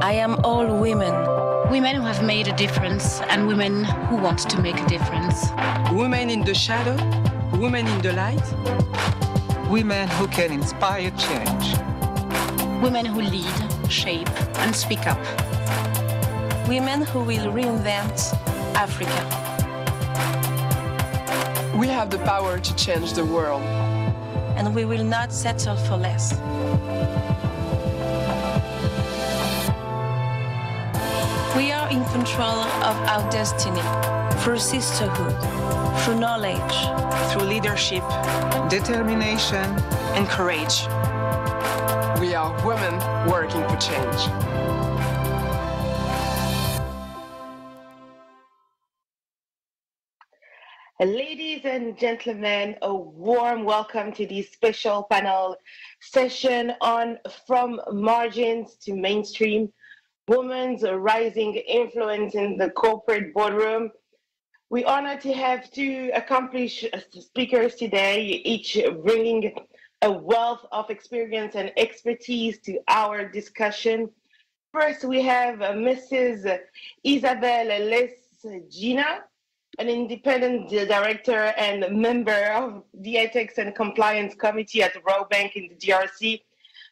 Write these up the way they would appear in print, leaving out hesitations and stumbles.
I am all women. Women who have made a difference and women who want to make a difference. Women in the shadow, women in the light. Women who can inspire change. Women who lead, shape and speak up. Women who will reinvent Africa. We have the power to change the world. And we will not settle for less. We are in control of our destiny through sisterhood, through knowledge, through leadership, determination, and courage. We are women working for change. Ladies and gentlemen, a warm welcome to this special panel session on From Margins to Mainstream, Women's Rising Influence in the Corporate Boardroom. We're honored to have two accomplished speakers today, each bringing a wealth of experience and expertise to our discussion. First, we have Mrs. Isabelle LESSEDJINA, an independent director and member of the Ethics and Compliance Committee at Rawbank in the DRC,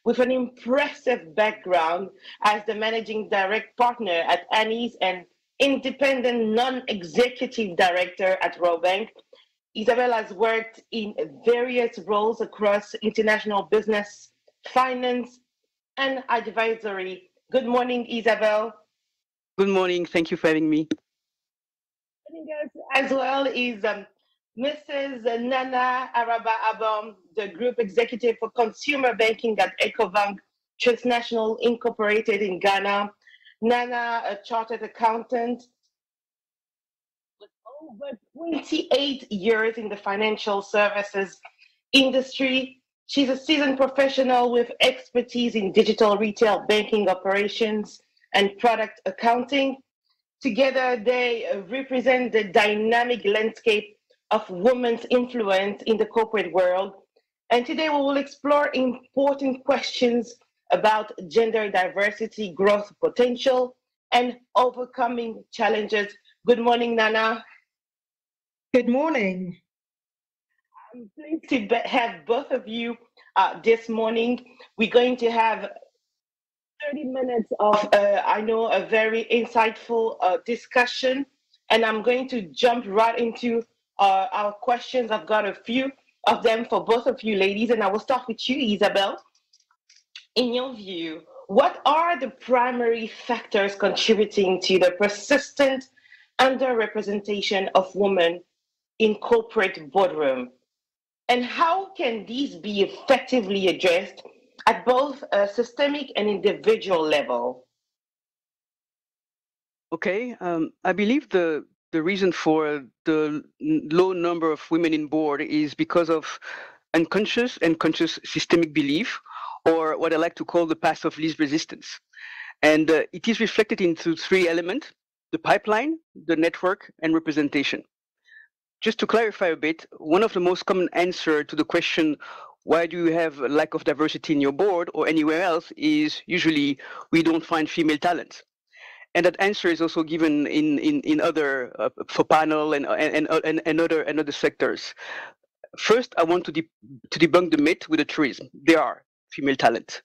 with an impressive background as the managing direct partner at ADDY and independent non-executive director at Rawbank. Isabelle has worked in various roles across international business, finance, and advisory. Good morning, Isabelle. Good morning. Thank you for having me. Joining us as well is Mrs. Nana Araba, the Group Executive for Consumer Banking at Ecobank Transnational Incorporated in Ghana. Nana, a chartered accountant with over 28 years in the financial services industry. She's a seasoned professional with expertise in digital retail banking operations and product accounting. Together, they represent the dynamic landscape of women's influence in the corporate world. And today we will explore important questions about gender diversity, growth potential, and overcoming challenges. Good morning, Nana. Good morning. I'm pleased to have both of you this morning. We're going to have 30 minutes of, I know, a very insightful discussion, and I'm going to jump right into our questions. I've got a few of them for both of you ladies, and I will start with you, Isabelle. In your view, what are the primary factors contributing to the persistent underrepresentation of women in corporate boardroom? And how can these be effectively addressed at both a systemic and individual level? Okay, I believe the reason for the low number of women in board is because of unconscious and conscious systemic belief, or what I like to call the path of least resistance. And it is reflected into three elements: the pipeline, the network, and representation. Just to clarify a bit, one of the most common answers to the question, why do you have a lack of diversity in your board or anywhere else, is usually we don't find female talent. And that answer is also given in other for panel and other sectors. First, I want to debunk the myth with the truism. There are female talent.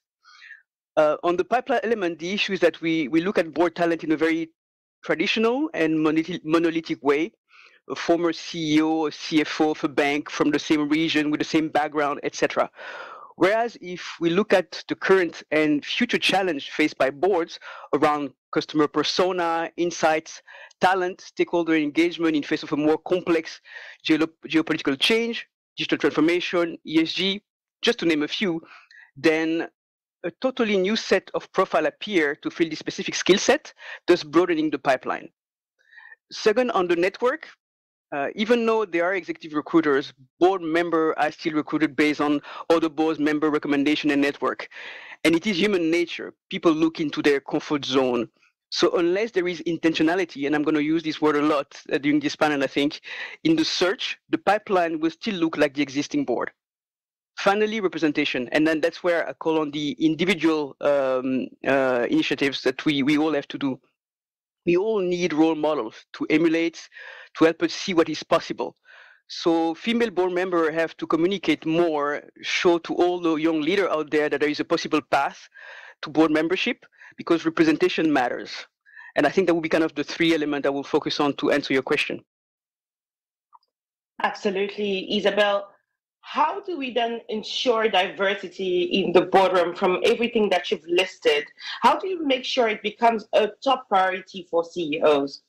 On the pipeline element, the issue is that we look at board talent in a very traditional and monolithic way. A former CEO, a CFO of a bank from the same region with the same background, etc. Whereas if we look at the current and future challenge faced by boards around customer persona, insights, talent, stakeholder engagement in face of a more complex geopolitical change, digital transformation, ESG, just to name a few, then a totally new set of profile appear to fill the specific skill set, thus broadening the pipeline. Second, on the network, even though there are executive recruiters, board members are still recruited based on other board member recommendation and network. And it is human nature. People look into their comfort zone. So unless there is intentionality, and I'm going to use this word a lot during this panel, I think, in the search, the pipeline will still look like the existing board. Finally, representation, and then that's where I call on the individual initiatives that we all have to do. We all need role models to emulate, to help us see what is possible. So female board members have to communicate more, show to all the young leaders out there that there is a possible path to board membership, because representation matters. And I think that will be kind of the three elements I will focus on to answer your question. Absolutely, Isabelle. How do we then ensure diversity in the boardroom from everything that you've listed? How do you make sure it becomes a top priority for CEOs?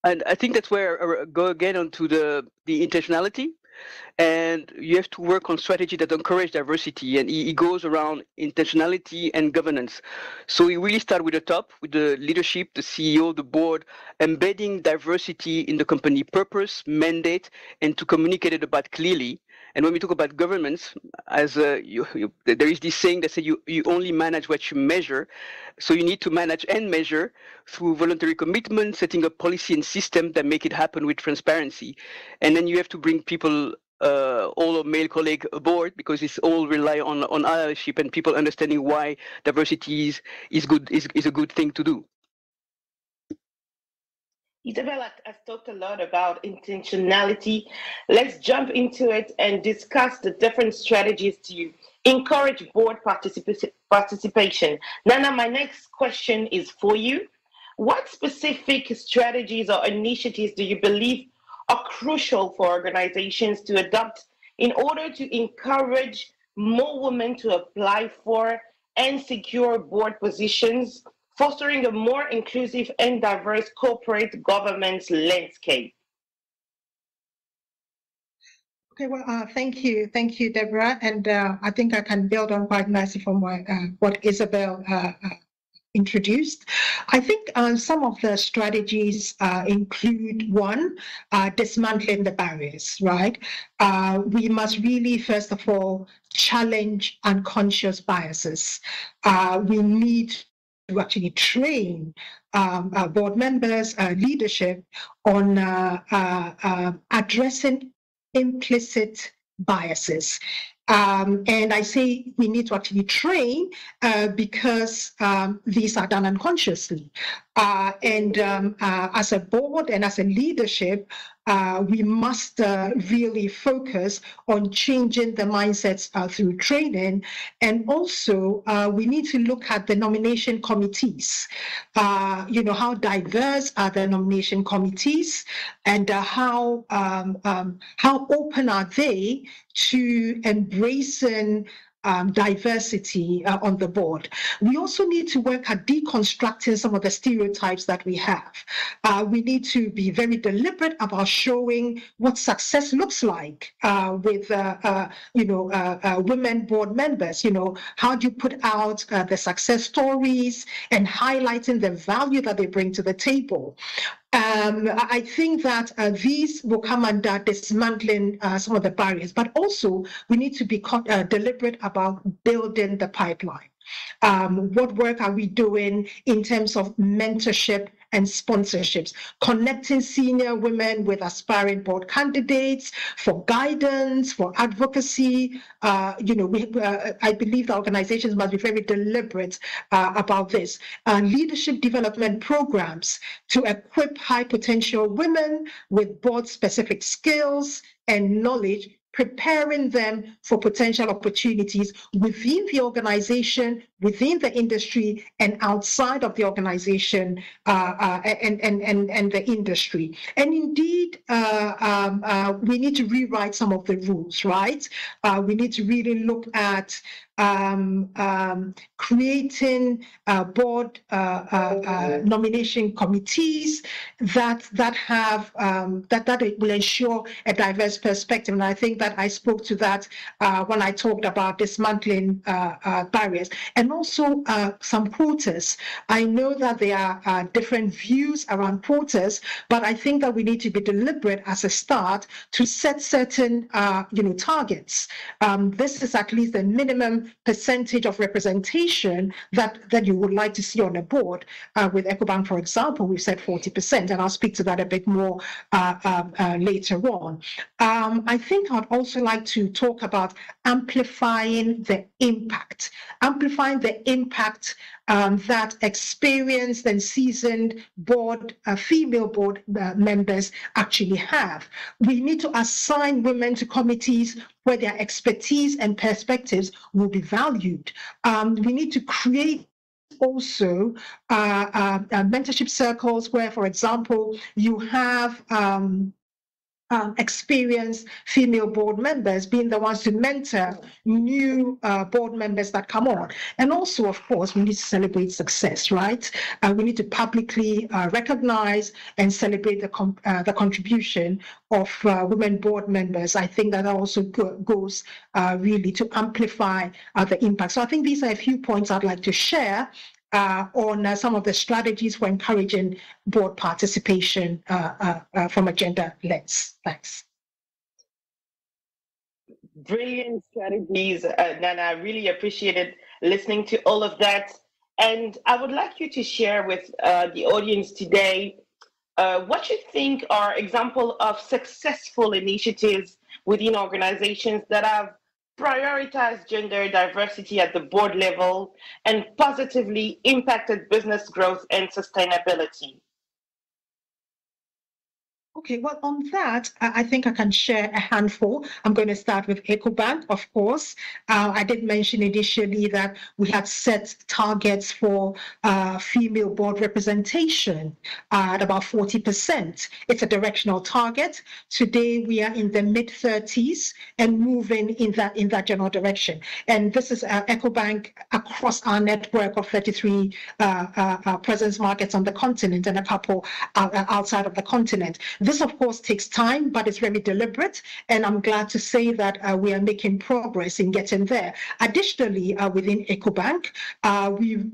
And I think that's where I go again onto the intentionality. And you have to work on strategy that encourage diversity, and it goes around intentionality and governance. So we really start with the top, with the leadership, the CEO, the board, embedding diversity in the company purpose, mandate, and to communicate it about clearly. And when we talk about governance, as there is this saying that says you only manage what you measure. So you need to manage and measure through voluntary commitment, setting up policy and system that make it happen with transparency. And then you have to bring people, all of male colleagues aboard, because it's all rely on allyship and people understanding why diversity is a good thing to do. Isabelle has talked a lot about intentionality. Let's jump into it and discuss the different strategies to encourage board participation. Nana, my next question is for you. What specific strategies or initiatives do you believe are crucial for organizations to adopt in order to encourage more women to apply for and secure board positions, fostering a more inclusive and diverse corporate governance landscape? Okay, well, thank you, Deborah. And I think I can build on quite nicely from what Isabelle introduced. I think some of the strategies include one, dismantling the barriers, right? We must really, first of all, challenge unconscious biases. We need to actually train board members, leadership on addressing implicit biases. And I say we need to actually train because these are done unconsciously. As a board and as a leadership, we must really focus on changing the mindsets through training. And also, we need to look at the nomination committees. How diverse are the nomination committees, and how open are they to embracing diversity on the board. We also need to work at deconstructing some of the stereotypes that we have. We need to be very deliberate about showing what success looks like with women board members. How do you put out the success stories and highlighting the value that they bring to the table? I think that these will come under dismantling some of the barriers, but also we need to be deliberate about building the pipeline. What work are we doing in terms of mentorship and sponsorships, connecting senior women with aspiring board candidates for guidance, for advocacy? I believe the organizations must be very deliberate about this. Leadership development programs to equip high potential women with board-specific skills and knowledge, preparing them for potential opportunities within the organization, within the industry, and outside of the organization and the industry. And indeed, we need to rewrite some of the rules, right? We need to really look at creating board nomination committees that will ensure a diverse perspective. And I think that I spoke to that when I talked about dismantling barriers. And and also some quotas. I know that there are different views around quotas, but I think that we need to be deliberate as a start to set certain targets. This is at least the minimum percentage of representation that you would like to see on a board. With Ecobank, for example, we've said 40%, and I'll speak to that a bit more later on. I think I'd also like to talk about amplifying the impact that experienced and seasoned female board members actually have. We need to assign women to committees where their expertise and perspectives will be valued. We need to create also mentorship circles where, for example, you have experienced female board members being the ones to mentor new board members that come on. And also, of course, we need to celebrate success, right? We need to publicly recognize and celebrate the contribution of women board members. I think that also goes really to amplify the impact. So I think these are a few points I'd like to share on some of the strategies for encouraging board participation from a gender lens. Thanks. Brilliant strategies, Nana. I really appreciated listening to all of that. And I would like you to share with the audience today what you think are examples of successful initiatives within organizations that have prioritized gender diversity at the board level and positively impacted business growth and sustainability. Okay, well, on that, I think I can share a handful. I'm going to start with Ecobank, of course. I did mention initially that we had set targets for female board representation at about 40%. It's a directional target. Today, we are in the mid-30s and moving in that general direction. And this is Ecobank across our network of 33 presence markets on the continent and a couple outside of the continent. This, of course, takes time, but it's very deliberate, and I'm glad to say that we are making progress in getting there. Additionally, within Ecobank,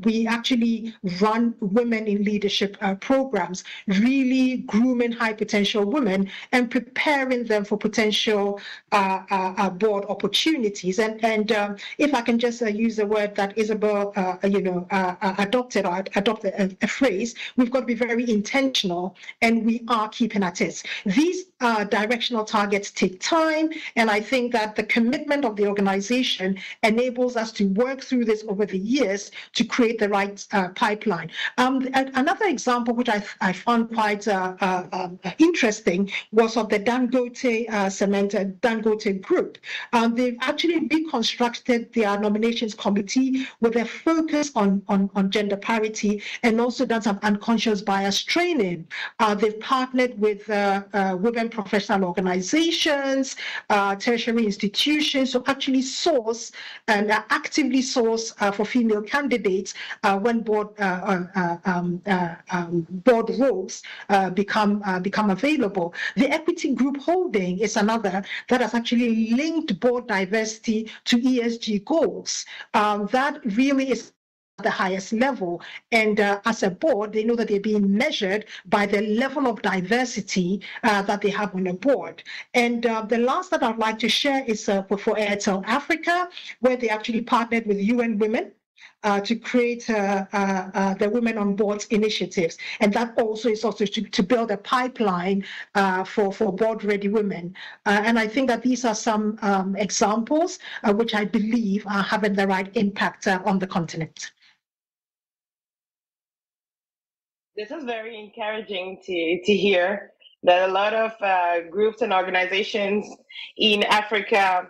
we actually run women in leadership programs, really grooming high potential women and preparing them for potential board opportunities. And if I can just use the word that Isabelle, adopted a phrase, we've got to be very intentional, and we are keeping at it. These directional targets take time, and I think that the commitment of the organization enables us to work through this over the years to create the right pipeline. Another example which I found quite interesting was of the Dangote Cement Dangote Group. They've actually reconstructed their nominations committee with a focus on gender parity and also done some unconscious bias training. They've partnered with women professional organizations, tertiary institutions, to actually source and actively source for female candidates when board roles become available. The Equity Group Holding is another that has actually linked board diversity to ESG goals. That really is the highest level, and as a board, they know that they're being measured by the level of diversity that they have on a board. And the last that I'd like to share is for Airtel Africa, where they actually partnered with UN Women to create the Women on Boards initiatives. And that also is also to build a pipeline for board-ready women. And I think that these are some examples which I believe are having the right impact on the continent. This is very encouraging to hear that a lot of groups and organizations in Africa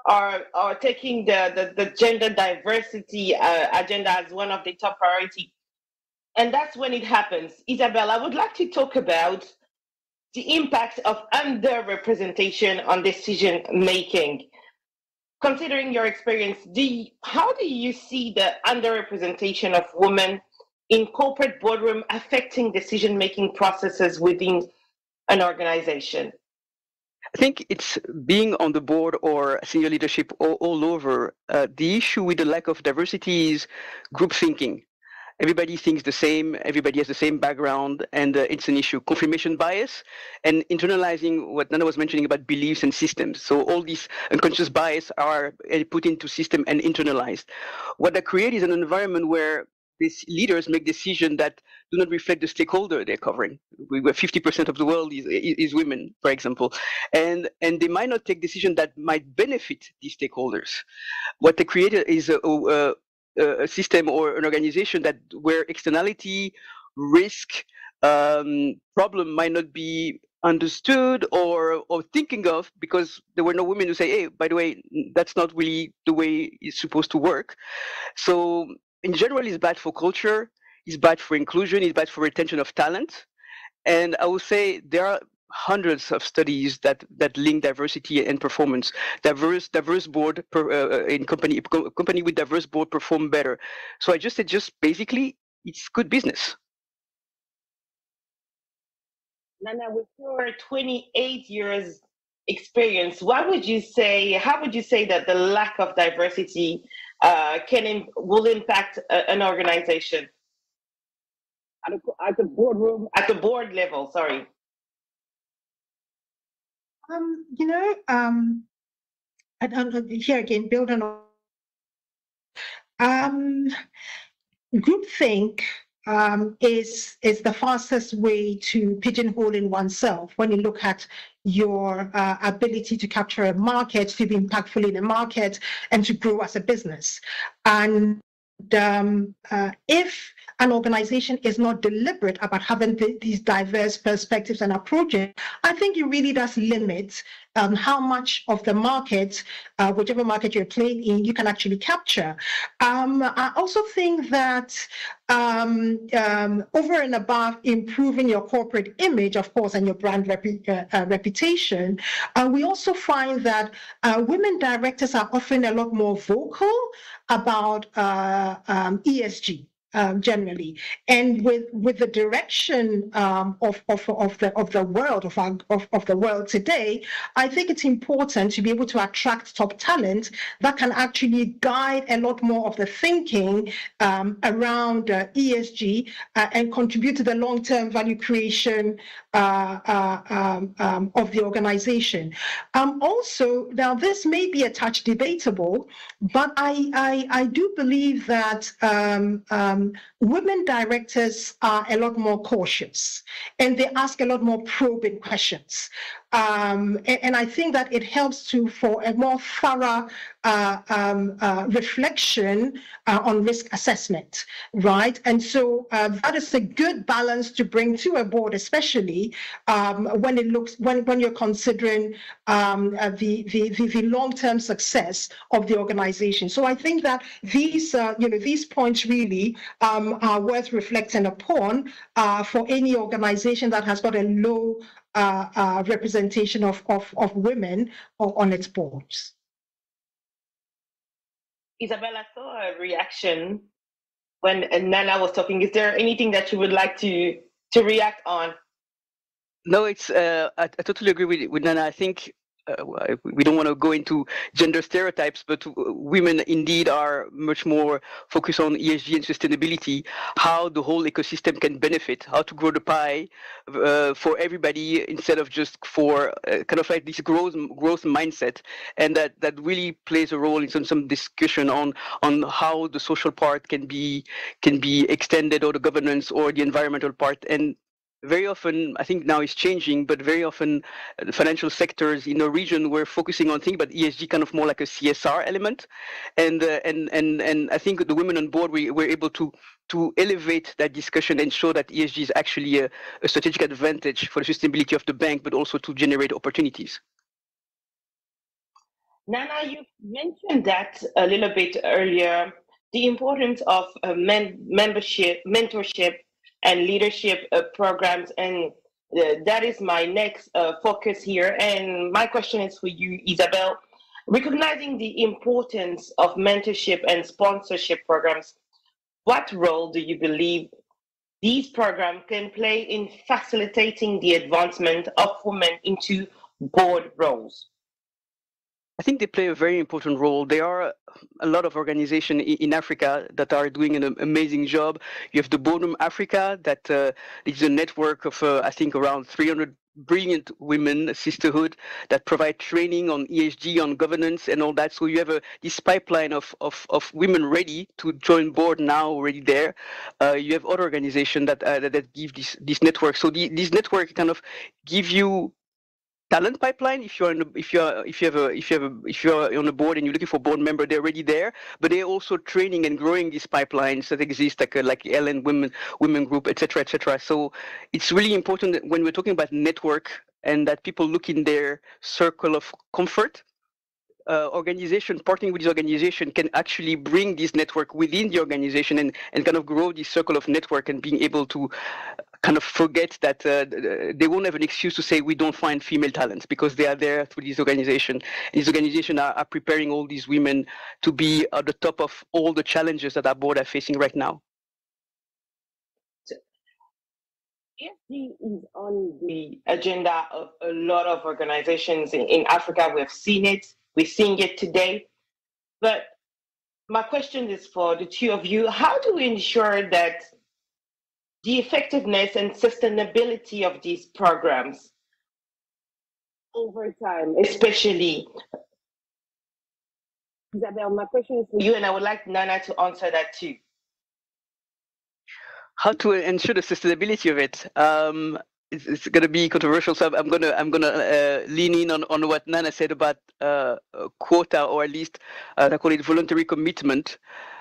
are taking the gender diversity agenda as one of the top priorities. And that's when it happens. Isabelle, I would like to talk about the impact of underrepresentation on decision making. Considering your experience, how do you see the underrepresentation of women in corporate boardroom affecting decision-making processes within an organization? I think it's being on the board or senior leadership all over. The issue with the lack of diversity is group thinking. Everybody thinks the same, everybody has the same background, and it's an issue. Confirmation bias and internalizing what Nana was mentioning about beliefs and systems. So all these unconscious bias are put into system and internalized. What that creates is an environment where these leaders make decisions that do not reflect the stakeholder they're covering. Where 50% of the world is women, for example, and they might not take decisions that might benefit these stakeholders. What they created is a system or an organization that where externality, risk, problem might not be understood or thinking of, because there were no women who say, hey, by the way, that's not really the way it's supposed to work. So in general, it's bad for culture, it's bad for inclusion, it's bad for retention of talent. And I would say there are hundreds of studies that link diversity and performance. Diverse board in company with diverse board perform better. So I just said, basically, it's good business. Nana, with your 28 years experience, what would you say? How would you say that the lack of diversity will impact an organization at the boardroom, at the board level? Sorry. And here again, building on groupthink is the fastest way to pigeonhole in oneself when you look at your ability to capture a market, to be impactful in a market, and to grow as a business. And if an organization is not deliberate about having these diverse perspectives and approaches, I think it really does limit how much of the market, whichever market you're playing in, you can actually capture. I also think that over and above improving your corporate image, of course, and your brand reputation, we also find that women directors are often a lot more vocal about ESG. Generally, and with the direction of the world today, I think it's important to be able to attract top talent that can actually guide a lot more of the thinking around ESG and contribute to the long-term value creation of the organization. Also, now this may be a touch debatable, but I do believe that women directors are a lot more cautious and they ask a lot more probing questions. And I think that it helps for a more thorough reflection on risk assessment, right? And so that is a good balance to bring to a board, especially when you're considering the long-term success of the organization. So I think that these points really are worth reflecting upon for any organization that has got a low representation of women on its boards. Isabelle, I saw a reaction when Nana was talking. Is there anything that you would like to react on? No, it's I totally agree with Nana. I think we don't want to go into gender stereotypes, but women indeed are much more focused on ESG and sustainability, how the whole ecosystem can benefit, how to grow the pie for everybody instead of just for kind of like this growth mindset. And that really plays a role in some discussion on how the social part can be extended, or the governance or the environmental part. And very often, I think now it's changing, but very often the financial sectors in a region were focusing on things, but ESG kind of more like a CSR element. And I think the women on board, we were able to elevate that discussion and show that ESG is actually a strategic advantage for the sustainability of the bank, but also to generate opportunities. Nana, you mentioned that a little bit earlier, the importance of membership, mentorship, and leadership programs, and that is my next focus here. And my question is for you, Isabelle. Recognizing the importance of mentorship and sponsorship programs, what role do you believe these programs can play in facilitating the advancement of women into board roles? I think they play a very important role. There are a lot of organizations in Africa that are doing an amazing job. You have the Boardroom Africa, that is a network of, I think, around 300 brilliant women, sisterhood, that provide training on ESG, on governance and all that. So you have this pipeline of women ready to join board now, already there. You have other organizations that give this network. So this network kind of give you talent pipeline. If you're on the board and you're looking for board member, they're already there. But they're also training and growing these pipelines that exist, like LN women group, etc., etc. So it's really important that when we're talking about network and that people look in their circle of comfort. Organization partnering with this organization can actually bring this network within the organization and kind of grow this circle of network and being able to kind of forget that they won't have an excuse to say we don't find female talents, because they are there through this organization. And these organizations are preparing all these women to be at the top of all the challenges that our board are facing right now. ESG is on the agenda of a lot of organizations in Africa. We've seen it. We're seeing it today. But my question is for the two of you. How do we ensure that the effectiveness and sustainability of these programs over time, especially? Isabelle, my question is for you, and I would like Nana to answer that too. How to ensure the sustainability of it? It's going to be controversial, so I'm gonna lean in on what Nana said about quota, or at least I call it voluntary commitment.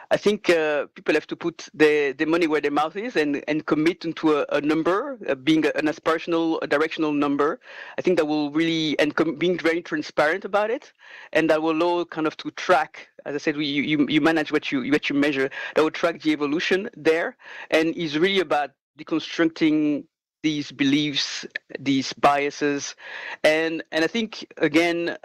I think people have to put the money where their mouth is and commit into a number, being an aspirational, a directional number. I think that will really, and being very transparent about it, and that will allow kind of to track. As I said, you manage what you measure. That will track the evolution there, and is really about deconstructing these beliefs, these biases, and I think again.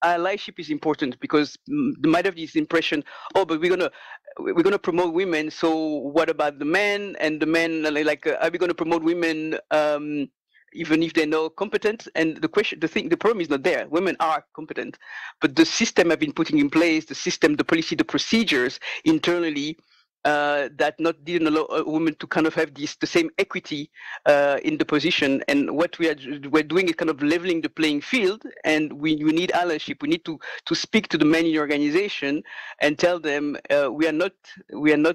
Allyship is important, because they might have this impression, oh, but we're gonna promote women. So what about the men? And the men, like, are we gonna promote women even if they're not competent? And the problem is not there. Women are competent, but the system have been putting in place, the system, the policy, the procedures internally. That didn't allow a woman to kind of have the same equity in the position. And what we're doing is kind of leveling the playing field, and we need allyship. We need to speak to the men in the organization and tell them we are not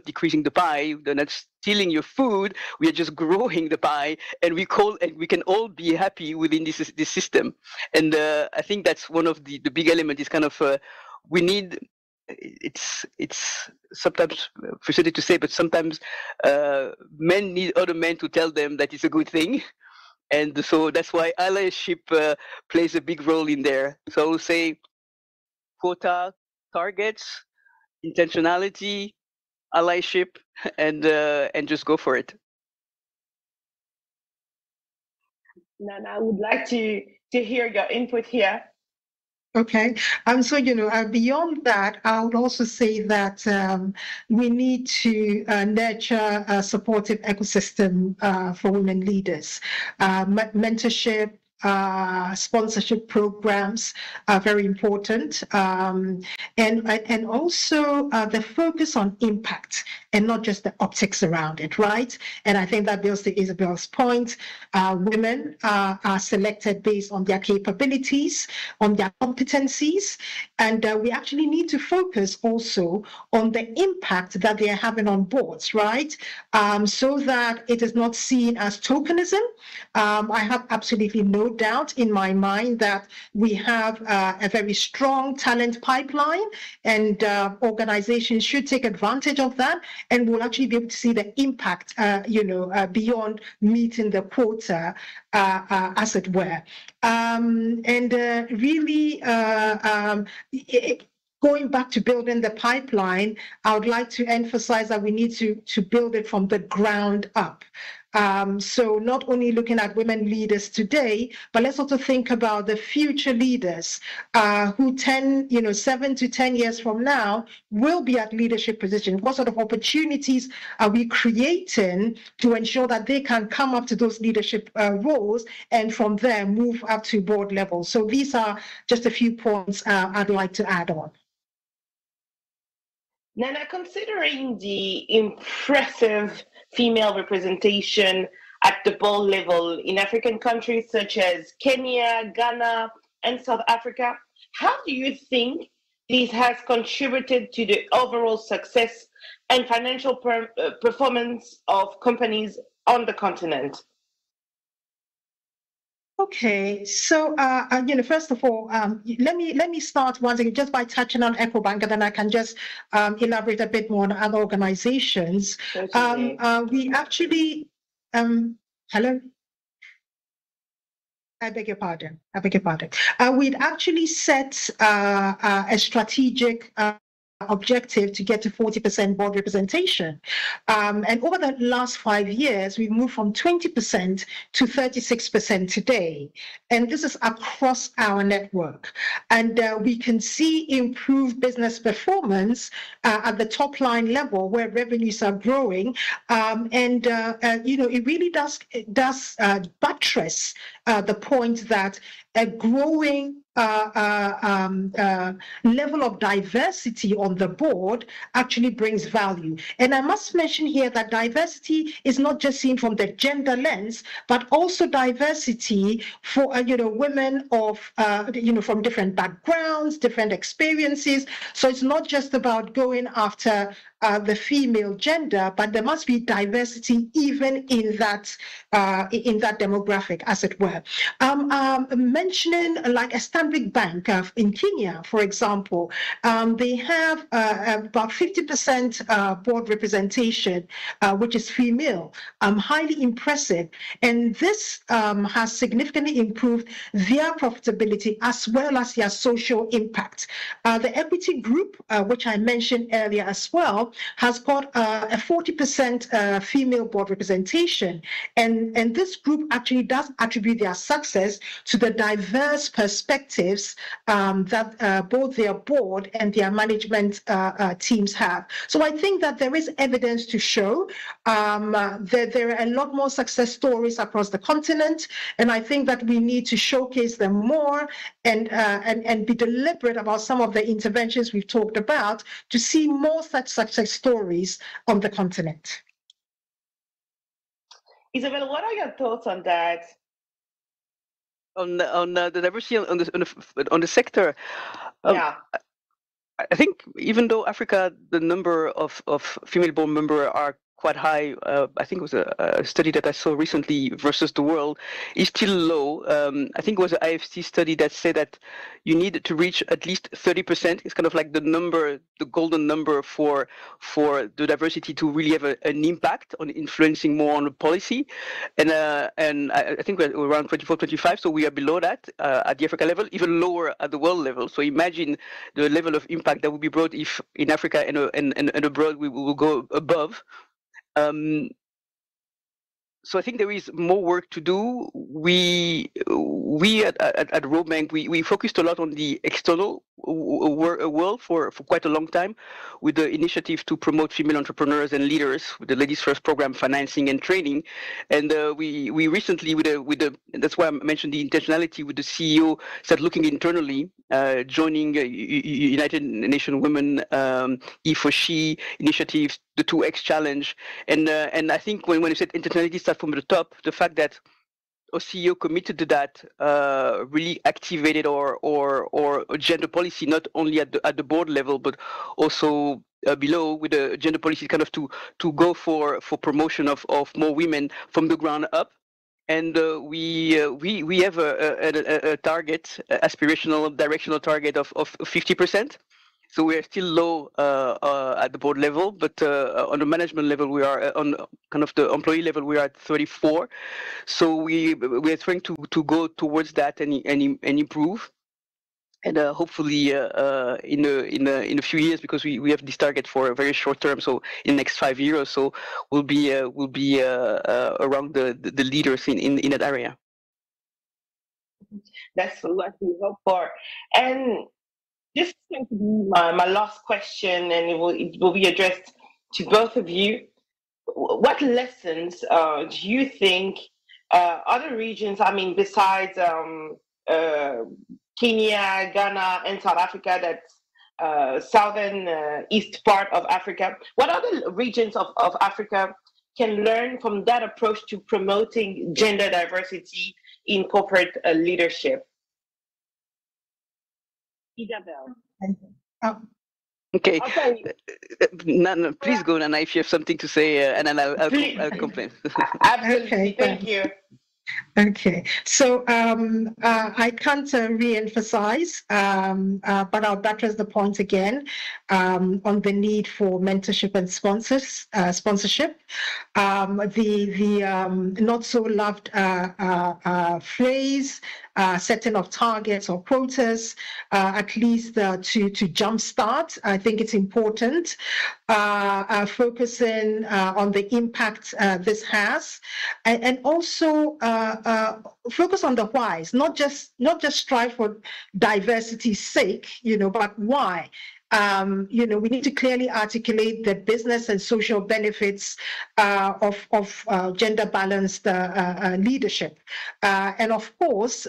decreasing the pie. They're not stealing your food. We are just growing the pie, and we can all be happy within this system. And I think that's one of the big elements. Is kind of we need. It's sometimes frustrating to say, but sometimes men need other men to tell them that it's a good thing, and so that's why allyship plays a big role in there. So I will say quota, targets, intentionality, allyship, and just go for it. Nana, I would like to hear your input here. Okay, so beyond that, I would also say that we need to nurture a supportive ecosystem for women leaders. Mentorship, sponsorship programs are very important, and also the focus on impact and not just the optics around it, right? And I think that builds to Isabelle's point. Women are selected based on their capabilities, on their competencies, and we actually need to focus also on the impact that they are having on boards, right? So that it is not seen as tokenism. I have absolutely no doubt in my mind that we have a very strong talent pipeline, and organizations should take advantage of that, and we'll actually be able to see the impact, beyond meeting the quota, as it were. Going back to building the pipeline, I would like to emphasize that we need to build it from the ground up. So not only looking at women leaders today, but let's also think about the future leaders who 7 to 10 years from now will be at leadership positions. What sort of opportunities are we creating to ensure that they can come up to those leadership roles and from there move up to board level? So these are just a few points I'd like to add on. Nana, considering the impressive female representation at the board level in African countries such as Kenya, Ghana, and South Africa, how do you think this has contributed to the overall success and financial performance of companies on the continent? Okay, so first of all, let me start once again just by touching on Ecobank, and then I can just elaborate a bit more on other organizations. We actually, hello. I beg your pardon. We'd actually set a strategic objective to get to 40% board representation. And over the last 5 years, we've moved from 20% to 36% today. And this is across our network. And we can see improved business performance at the top line level where revenues are growing. It really does buttress the point that a growing level of diversity on the board actually brings value. And I must mention here that diversity is not just seen from the gender lens, but also diversity for women of from different backgrounds, different experiences. So it's not just about going after the female gender, but there must be diversity even in that demographic, as it were. Mentioning like a Stanbic Bank in Kenya, for example, they have about 50% board representation, which is female, highly impressive. And this has significantly improved their profitability as well as their social impact. The Equity Group, which I mentioned earlier as well, has got a 40% female board representation. And this group actually does attribute their success to the diverse perspectives that both their board and their management teams have. So I think that there is evidence to show that there are a lot more success stories across the continent. And I think that we need to showcase them more and be deliberate about some of the interventions we've talked about to see more such success stories on the continent. Isabelle, what are your thoughts on that? On the diversity on the sector. Yeah. I think even though Africa, the number of female board members are quite high, I think it was a study that I saw recently versus the world, is still low. I think it was an IFC study that said that you need to reach at least 30%. It's kind of like the number, the golden number for the diversity to really have an impact on influencing more on the policy. And I think we're around 24, 25, so we are below that at the Africa level, even lower at the world level. So imagine the level of impact that would be brought if in Africa and abroad we will go above. So I think there is more work to do. We at Rawbank, we focused a lot on the external world for quite a long time with the initiative to promote female entrepreneurs and leaders with the Ladies First program, financing and training. And we recently that's why I mentioned the intentionality with the CEO, started looking internally, joining United Nations Women E4She initiatives, the 2X challenge. And I think when you said intentionality start from the top, the fact that our CEO committed to that really activated or gender policy, not only at the board level, but also below with the gender policy kind of to go for promotion of more women from the ground up. And we have a target, aspirational, directional target of 50%. So we are still low at the board level, but on the management level, we are on kind of the employee level, we are at 34. So we are trying to go towards that and improve. And hopefully in a few years, because we have this target for a very short term, so in the next 5 years or so, we'll be around the leaders in that area. That's what we hope for. And this is going to be my last question, and it will be addressed to both of you. What lessons do you think other regions, I mean, besides Kenya, Ghana, and South Africa, that's southern east part of Africa, what other regions of Africa can learn from that approach to promoting gender diversity in corporate leadership? Isabelle. Okay. Nana, please go, Nana, if you have something to say, and then I'll complain. Absolutely. Okay, Thank you. Okay, so I can't re-emphasize, but I'll buttress the point again on the need for mentorship and sponsorship. The not so loved phrase, setting of targets or quotas, at least to jumpstart. I think it's important, focusing on the impact this has, and also focus on the whys, not just strive for diversity's sake, but why. We need to clearly articulate the business and social benefits of gender balanced leadership, and of course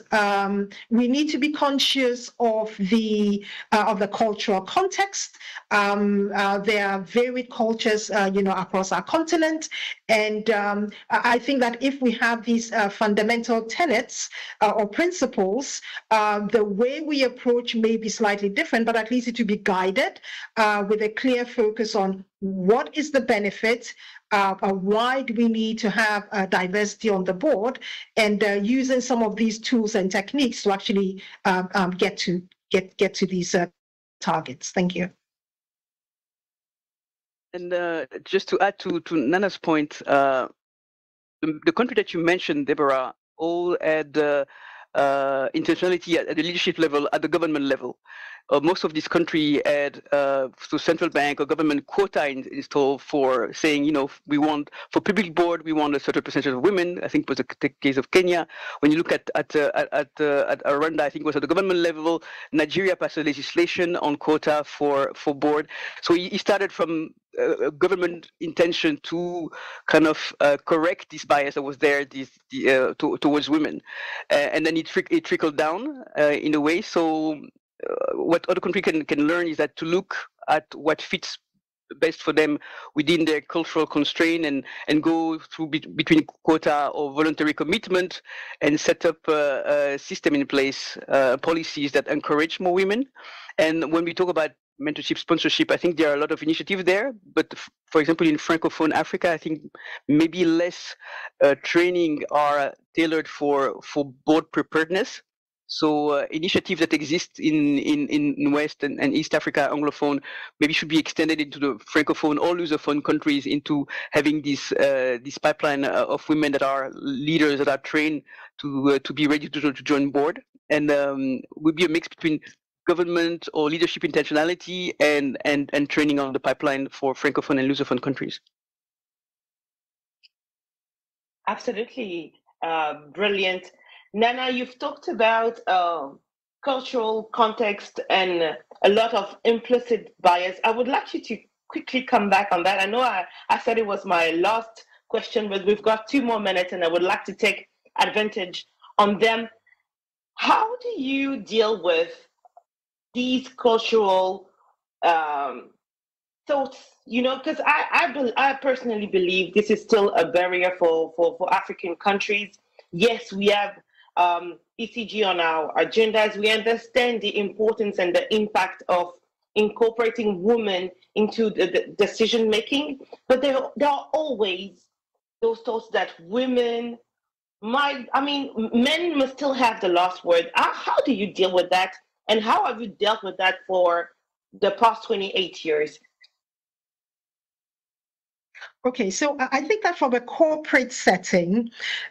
we need to be conscious of the cultural context. There are varied cultures, across our continent, and I think that if we have these fundamental tenets or principles, the way we approach may be slightly different, but at least it will be guided with a clear focus on what is the benefit, why do we need to have diversity on the board, and using some of these tools and techniques to actually get to these targets. Thank you. And just to add to Nana's point, the country that you mentioned, Deborah, all had intentionality at the leadership level, at the government level. Most of this country had so central bank or government quota installed for saying, we want for public board, we want a certain percentage of women. I think it was the case of Kenya. When you look at Rwanda, I think it was at the government level. Nigeria passed a legislation on quota for board. So he started from government intention to kind of correct this bias that was there towards women, and then it trickled down in a way. So what other countries can learn is that to look at what fits best for them within their cultural constraint, and go through between quota or voluntary commitment, and set up a system in place, policies that encourage more women. And when we talk about mentorship, sponsorship, I think there are a lot of initiatives there, but for example in Francophone Africa, I think maybe less training are tailored for board preparedness. So initiatives that exist in West and East Africa, Anglophone, maybe should be extended into the Francophone or Lusophone countries, into having this pipeline of women that are leaders, that are trained to be ready to join board, and would be a mix between government or leadership intentionality and training on the pipeline for Francophone and Lusophone countries. Absolutely, brilliant. Nana, you've talked about cultural context and a lot of implicit bias. I would like you to quickly come back on that. I know I said it was my last question, but we've got 2 more minutes and I would like to take advantage on them. How do you deal with these cultural thoughts? Because I personally believe this is still a barrier for African countries. Yes, we have ECG on our agendas. We understand the importance and the impact of incorporating women into the decision making, but there are always those thoughts that men must still have the last word. How do you deal with that, and how have you dealt with that for the past 28 years? Okay, so I think that from a corporate setting,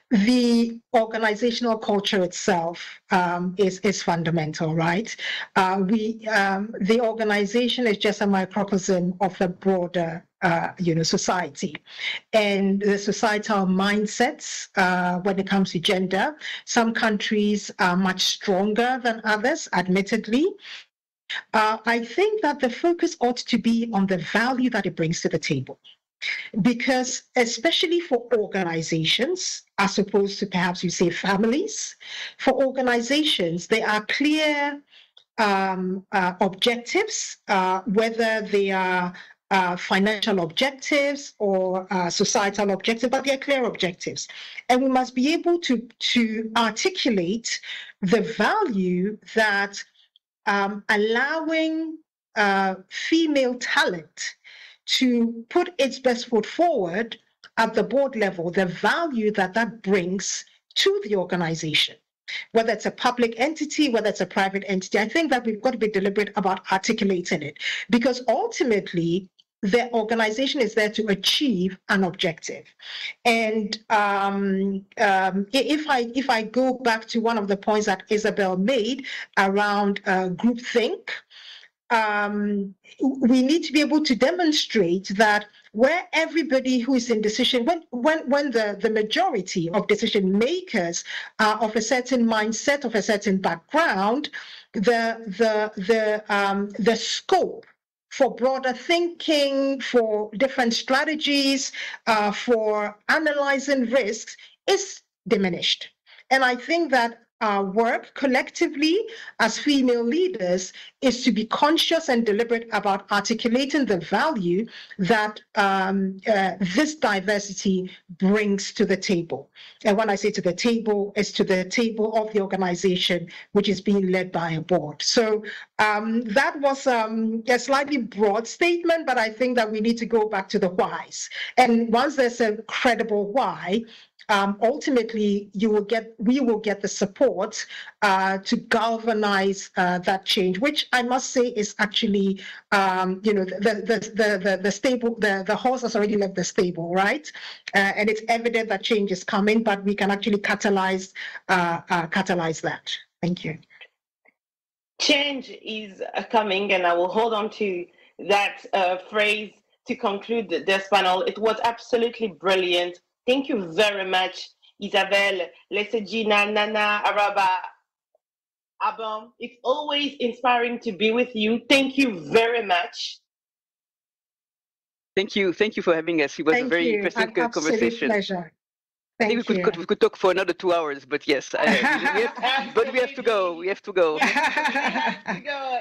the organizational culture itself is fundamental, right? The organization is just a microcosm of the broader, society, and the societal mindsets when it comes to gender. Some countries are much stronger than others, admittedly. I think that the focus ought to be on the value that it brings to the table. Because especially for organizations, as opposed to perhaps you say families, for organizations, there are clear objectives, whether they are financial objectives or societal objectives, but they are clear objectives. And we must be able to articulate the value that allowing female talent to put its best foot forward at the board level, the value that that brings to the organization, whether it's a public entity, whether it's a private entity. I think that we've got to be deliberate about articulating it, because ultimately the organization is there to achieve an objective. And if I go back to one of the points that Isabelle made around groupthink, we need to be able to demonstrate that where everybody who is in decision, when the majority of decision makers are of a certain mindset, of a certain background, the scope for broader thinking, for different strategies, for analyzing risks is diminished. And I think that our work collectively as female leaders is to be conscious and deliberate about articulating the value that this diversity brings to the table. And when I say to the table, it's to the table of the organization, which is being led by a board. So that was a slightly broad statement, but I think that we need to go back to the whys. And once there's a credible why, ultimately, we will get the support to galvanize that change, which I must say is actually, the stable. The horse has already left the stable, right? And it's evident that change is coming, but we can actually catalyze that. Thank you. Change is coming, and I will hold on to that phrase to conclude this panel. It was absolutely brilliant. Thank you very much, Isabelle, LESSEDJINA, Nana, Araba, ABBAN. It's always inspiring to be with you. Thank you very much. Thank you for having us. It was a very interesting conversation. Pleasure. I think we could talk for another 2 hours, but yes, we have to go. We have to go.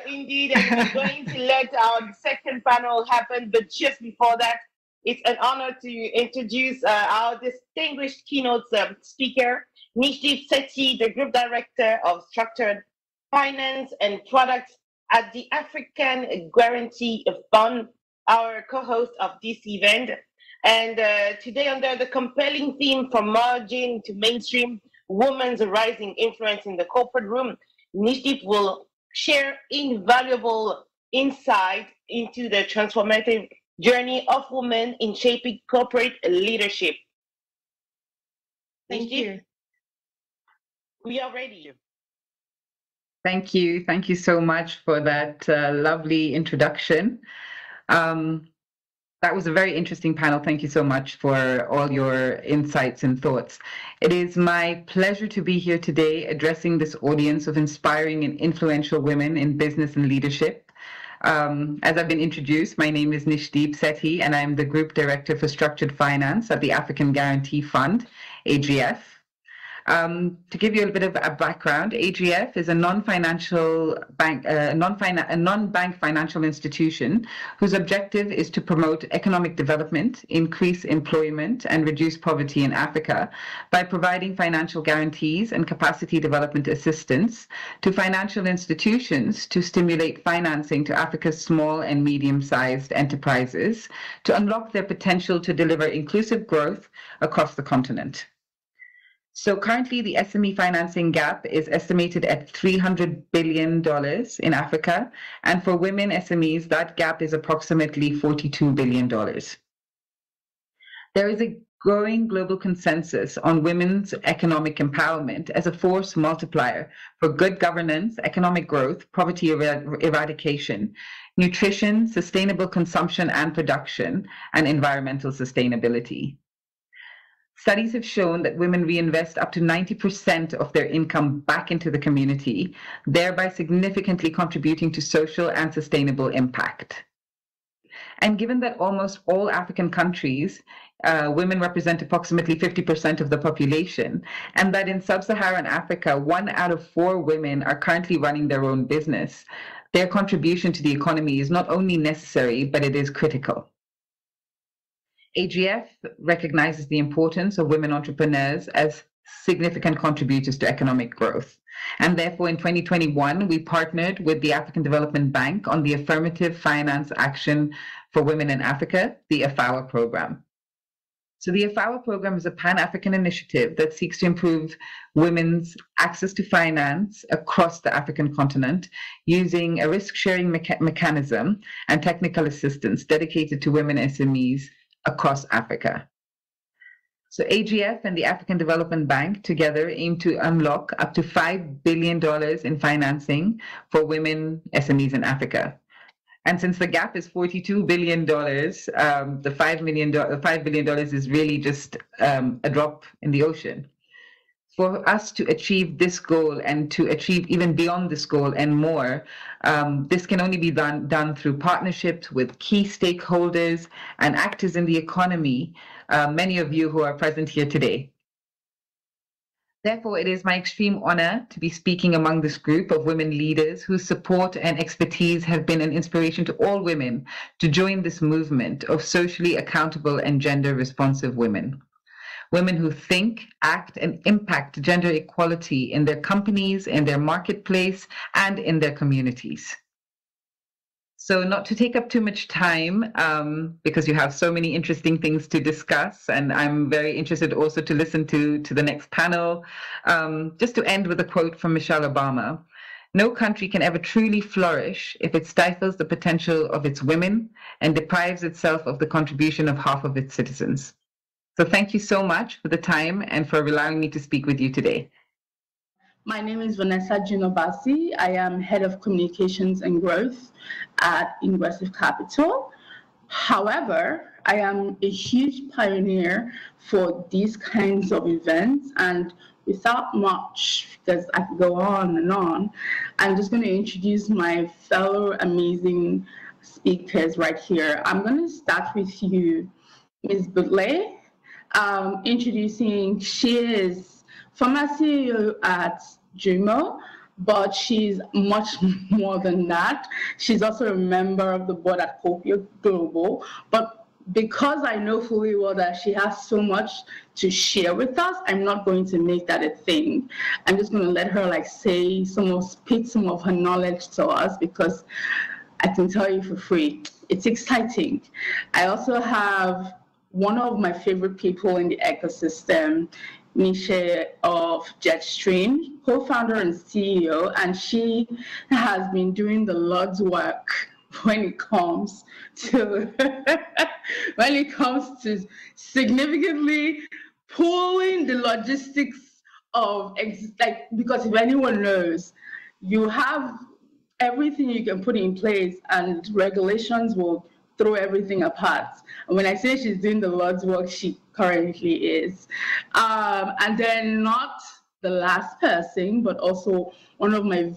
Indeed, and we're going to let our second panel happen. But just before that, it's an honor to introduce our distinguished keynote speaker, Nishdeep, SETHI, the Group Director of Structured Finance and Products at the African Guarantee Fund, our co-host of this event. And today, under the compelling theme From Margin to Mainstream, Women's Rising Influence in the Corporate Room, Nishdeep will share invaluable insight into the transformative journey of women in shaping corporate leadership. Thank you. We are ready. Thank you. Thank you so much for that lovely introduction. That was a very interesting panel. Thank you so much for all your insights and thoughts. It is my pleasure to be here today addressing this audience of inspiring and influential women in business and leadership. As I've been introduced, my name is Nishdeep, SETHI, and I'm the Group Director for Structured Finance at the African Guarantee Fund, AGF. To give you a bit of a background, AGF is a non-bank financial institution whose objective is to promote economic development, increase employment, and reduce poverty in Africa by providing financial guarantees and capacity development assistance to financial institutions to stimulate financing to Africa's small and medium-sized enterprises to unlock their potential to deliver inclusive growth across the continent. So currently, the SME financing gap is estimated at $300 billion in Africa. And for women SMEs, that gap is approximately $42 billion. There is a growing global consensus on women's economic empowerment as a force multiplier for good governance, economic growth, poverty eradication, nutrition, sustainable consumption and production, and environmental sustainability. Studies have shown that women reinvest up to 90% of their income back into the community, thereby significantly contributing to social and sustainable impact. And given that almost all African countries, women represent approximately 50% of the population, and that in sub-Saharan Africa, 1 out of 4 women are currently running their own business, their contribution to the economy is not only necessary, but it is critical. AGF recognizes the importance of women entrepreneurs as significant contributors to economic growth. And therefore, in 2021, we partnered with the African Development Bank on the Affirmative Finance Action for Women in Africa, the AFAWA program. So the AFAWA program is a Pan-African initiative that seeks to improve women's access to finance across the African continent using a risk-sharing mechanism and technical assistance dedicated to women SMEs across Africa. So AGF and the African Development Bank together aim to unlock up to $5 billion in financing for women SMEs in Africa. And since the gap is $42 billion, the $5 billion is really just a drop in the ocean. For us to achieve this goal and to achieve even beyond this goal and more, this can only be done through partnerships with key stakeholders and actors in the economy, many of you who are present here today. Therefore, it is my extreme honor to be speaking among this group of women leaders whose support and expertise have been an inspiration to all women to join this movement of socially accountable and gender responsive women. Women who think, act, and impact gender equality in their companies, in their marketplace, and in their communities. So not to take up too much time, because you have so many interesting things to discuss, and I'm very interested also to listen to the next panel. Just to end with a quote from Michelle Obama: "No country can ever truly flourish if it stifles the potential of its women and deprives itself of the contribution of half of its citizens." So thank you so much for the time and for allowing me to speak with you today. My name is Vanessa OBASI. I am Head of Communications and Growth at INGRESSIVE Capital. However, I am a huge pioneer for these kinds of events, and without much, because I could go on and on, I'm just going to introduce my fellow amazing speakers right here. I'm going to start with you, Ms. Buhle, introducing, she is former CEO at JUMO, but she's much more than that. She's also a member of the board at Copio Global. But because I know fully well that she has so much to share with us, I'm not going to make that a thing. I'm just going to let her spit some of her knowledge to us, because I can tell you for free, it's exciting. I also have one of my favorite people in the ecosystem, Miishe of JetStream, co-founder and CEO, and she has been doing the Lord's work when it comes to significantly pulling the logistics of because if anyone knows, you have everything you can put in place and regulations will throw everything apart. And when I say she's doing the Lord's work, she currently is. And then not the last person, but also one of my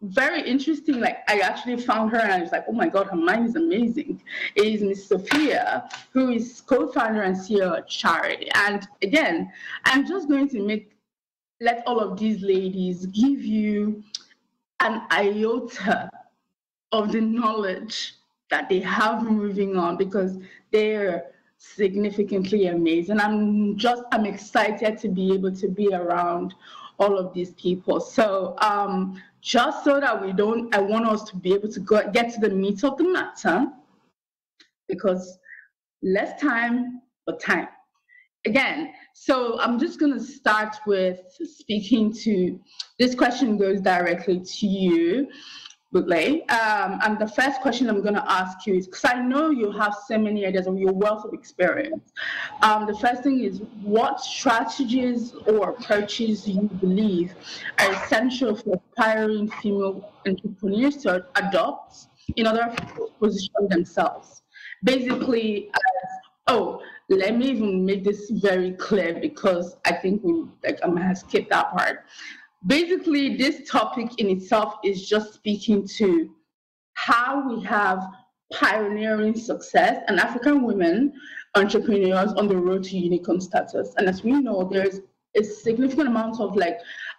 very interesting, I actually found her and I was like, oh my God, her mind is amazing, is Miss Sophia, who is co-founder and CEO at Chari. And again, I'm just going to let all of these ladies give you an iota of the knowledge that they have moving on, because they're significantly amazing. I'm excited to be able to be around all of these people. So just so that I want us to be able to get to the meat of the matter, because less time, but time. Again, so I'm just going to start with speaking to, this question goes directly to you. Buhle. And the first question I'm going to ask you is, because I know you have so many ideas of your wealth of experience. The first thing is, what strategies or approaches do you believe are essential for aspiring female entrepreneurs to adopt in order to position themselves? Basically, let me even make this very clear, because I think I'm going to skip that part. Basically, this topic in itself is just speaking to how we have pioneering success and African women entrepreneurs on the road to unicorn status. And as we know, there's a significant amount of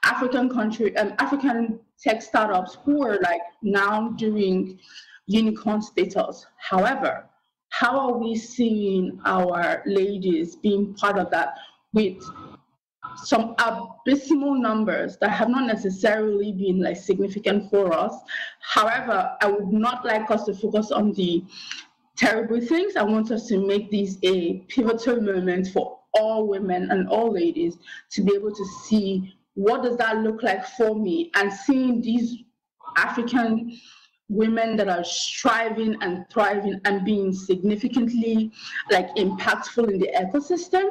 African tech startups who are now doing unicorn status. However, how are we seeing our ladies being part of that with some abysmal numbers that have not necessarily been significant for us? However, I would not like us to focus on the terrible things. I want us to make this a pivotal moment for all women and all ladies to be able to see what does that look like for me, and seeing these African women that are striving and thriving and being significantly impactful in the ecosystem.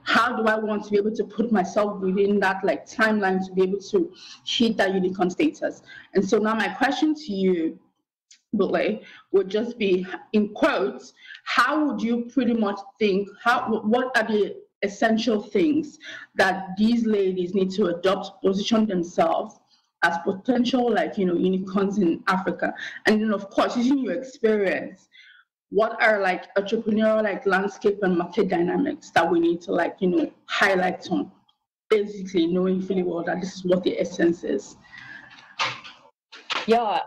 How do I want to be able to put myself within that timeline to be able to hit that unicorn status? And so now my question to you, Buhle, would just be, in quotes, how would you pretty much think, what are the essential things that these ladies need to adopt to position themselves as potential unicorns in Africa? And then of course, using your experience, what are entrepreneurial landscape and market dynamics that we need to highlight on, basically knowing fully well that this is what the essence is? Yeah,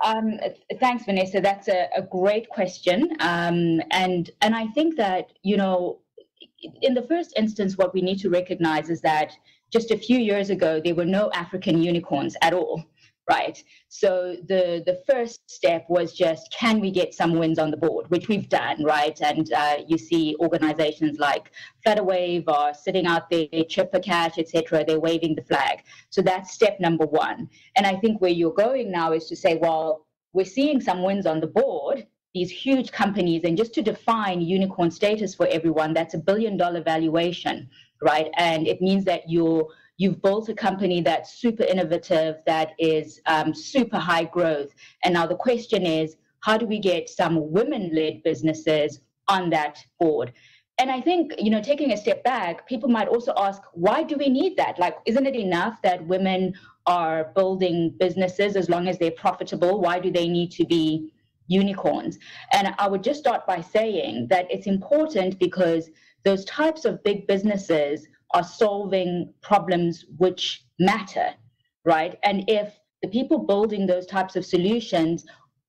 thanks, Vanessa. That's a great question. And I think that, in the first instance, what we need to recognize is that just a few years ago, there were no African unicorns at all, right? So the first step was just, can we get some wins on the board, which we've done, right? And you see organizations like Flutterwave are sitting out there, Chip for Cash, etc. They're waving the flag. So that's step number one. And I think where you're going now is to say, well, we're seeing some wins on the board, these huge companies, and just to define unicorn status for everyone, that's $1 billion valuation, right? And it means that you've built a company that's super innovative, that is super high growth. And now the question is, how do we get some women-led businesses on that board? And I think, taking a step back, people might also ask, why do we need that? Isn't it enough that women are building businesses as long as they're profitable? Why do they need to be unicorns? And I would just start by saying that it's important because those types of big businesses are solving problems which matter, right? And if the people building those types of solutions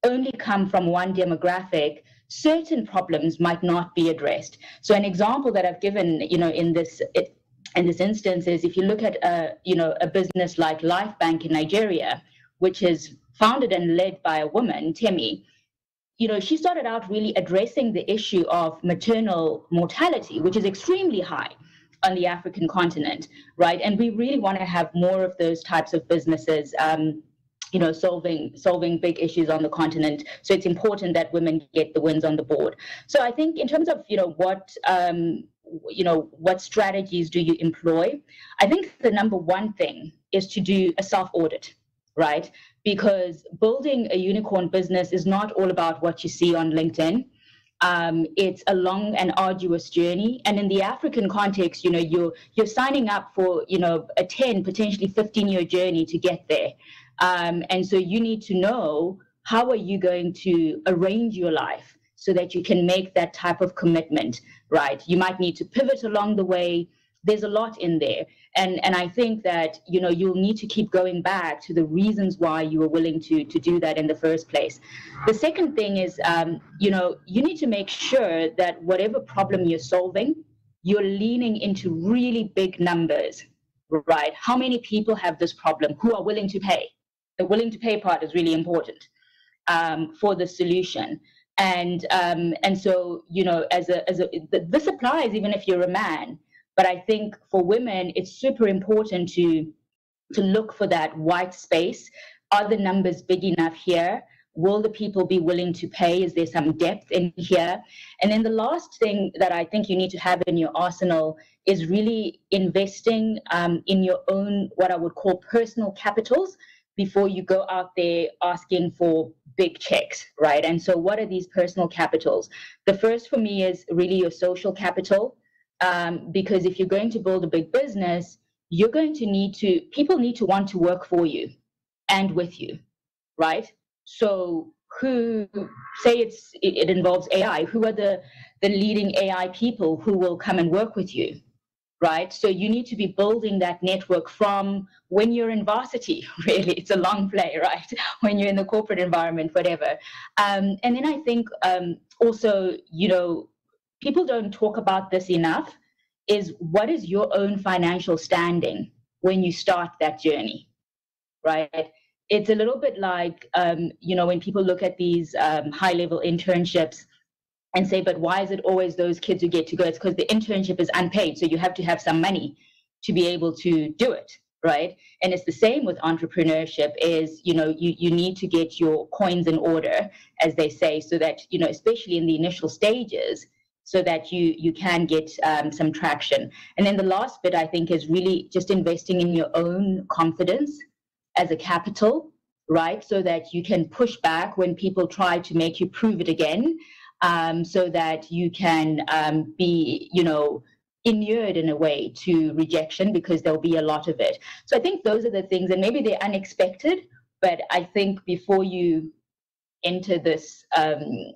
only come from one demographic, certain problems might not be addressed. So an example that I've given, in this instance is, if you look at a business like Rawbank in Nigeria, which is founded and led by a woman, Temi. She started out really addressing the issue of maternal mortality, which is extremely high on the African continent, right? And we really want to have more of those types of businesses, solving big issues on the continent. So it's important that women get the wins on the board. So I think in terms of, what strategies do you employ? I think the number one thing is to do a self-audit, right? Because building a unicorn business is not all about what you see on LinkedIn. It's a long and arduous journey. And in the African context, you're signing up for, a 10, potentially 15-year journey to get there. And so you need to know, how are you going to arrange your life so that you can make that type of commitment, right? You might need to pivot along the way. There's a lot in there. And I think that, you'll need to keep going back to the reasons why you were willing to do that in the first place. The second thing is, you need to make sure that whatever problem you're solving, you're leaning into really big numbers, right? How many people have this problem? Who are willing to pay? The willing to pay part is really important for the solution. And so, this applies even if you're a man. But I think for women, it's super important to look for that white space. Are the numbers big enough here? Will the people be willing to pay? Is there some depth in here? And then the last thing that I think you need to have in your arsenal is really investing in your own, what I would call personal capitals, before you go out there asking for big checks, right? And so what are these personal capitals? The first for me is really your social capital, because if you're going to build a big business, you're going to need to, people need to want to work for you and with you, right? So who, say it involves AI, who are the leading AI people who will come and work with you, right? So you need to be building that network from when you're in varsity, really. It's a long play, right? When you're in the corporate environment, whatever. And then I think also, you know, people don't talk about this enough, is what is your own financial standing when you start that journey, right? It's a little bit like, you know, when people look at these high-level internships and say, but why is it always those kids who get to go? It's because the internship is unpaid, so you have to have some money to be able to do it, right? And it's the same with entrepreneurship is, you know, you need to get your coins in order, as they say, so that, you know, especially in the initial stages, so that you can get some traction. And then the last bit, I think, is really just investing in your own confidence as a capital, right? So that you can push back when people try to make you prove it again, so that you can be, you know, inured in a way to rejection, because there'll be a lot of it. So I think those are the things, and maybe they're unexpected, but I think before you enter this,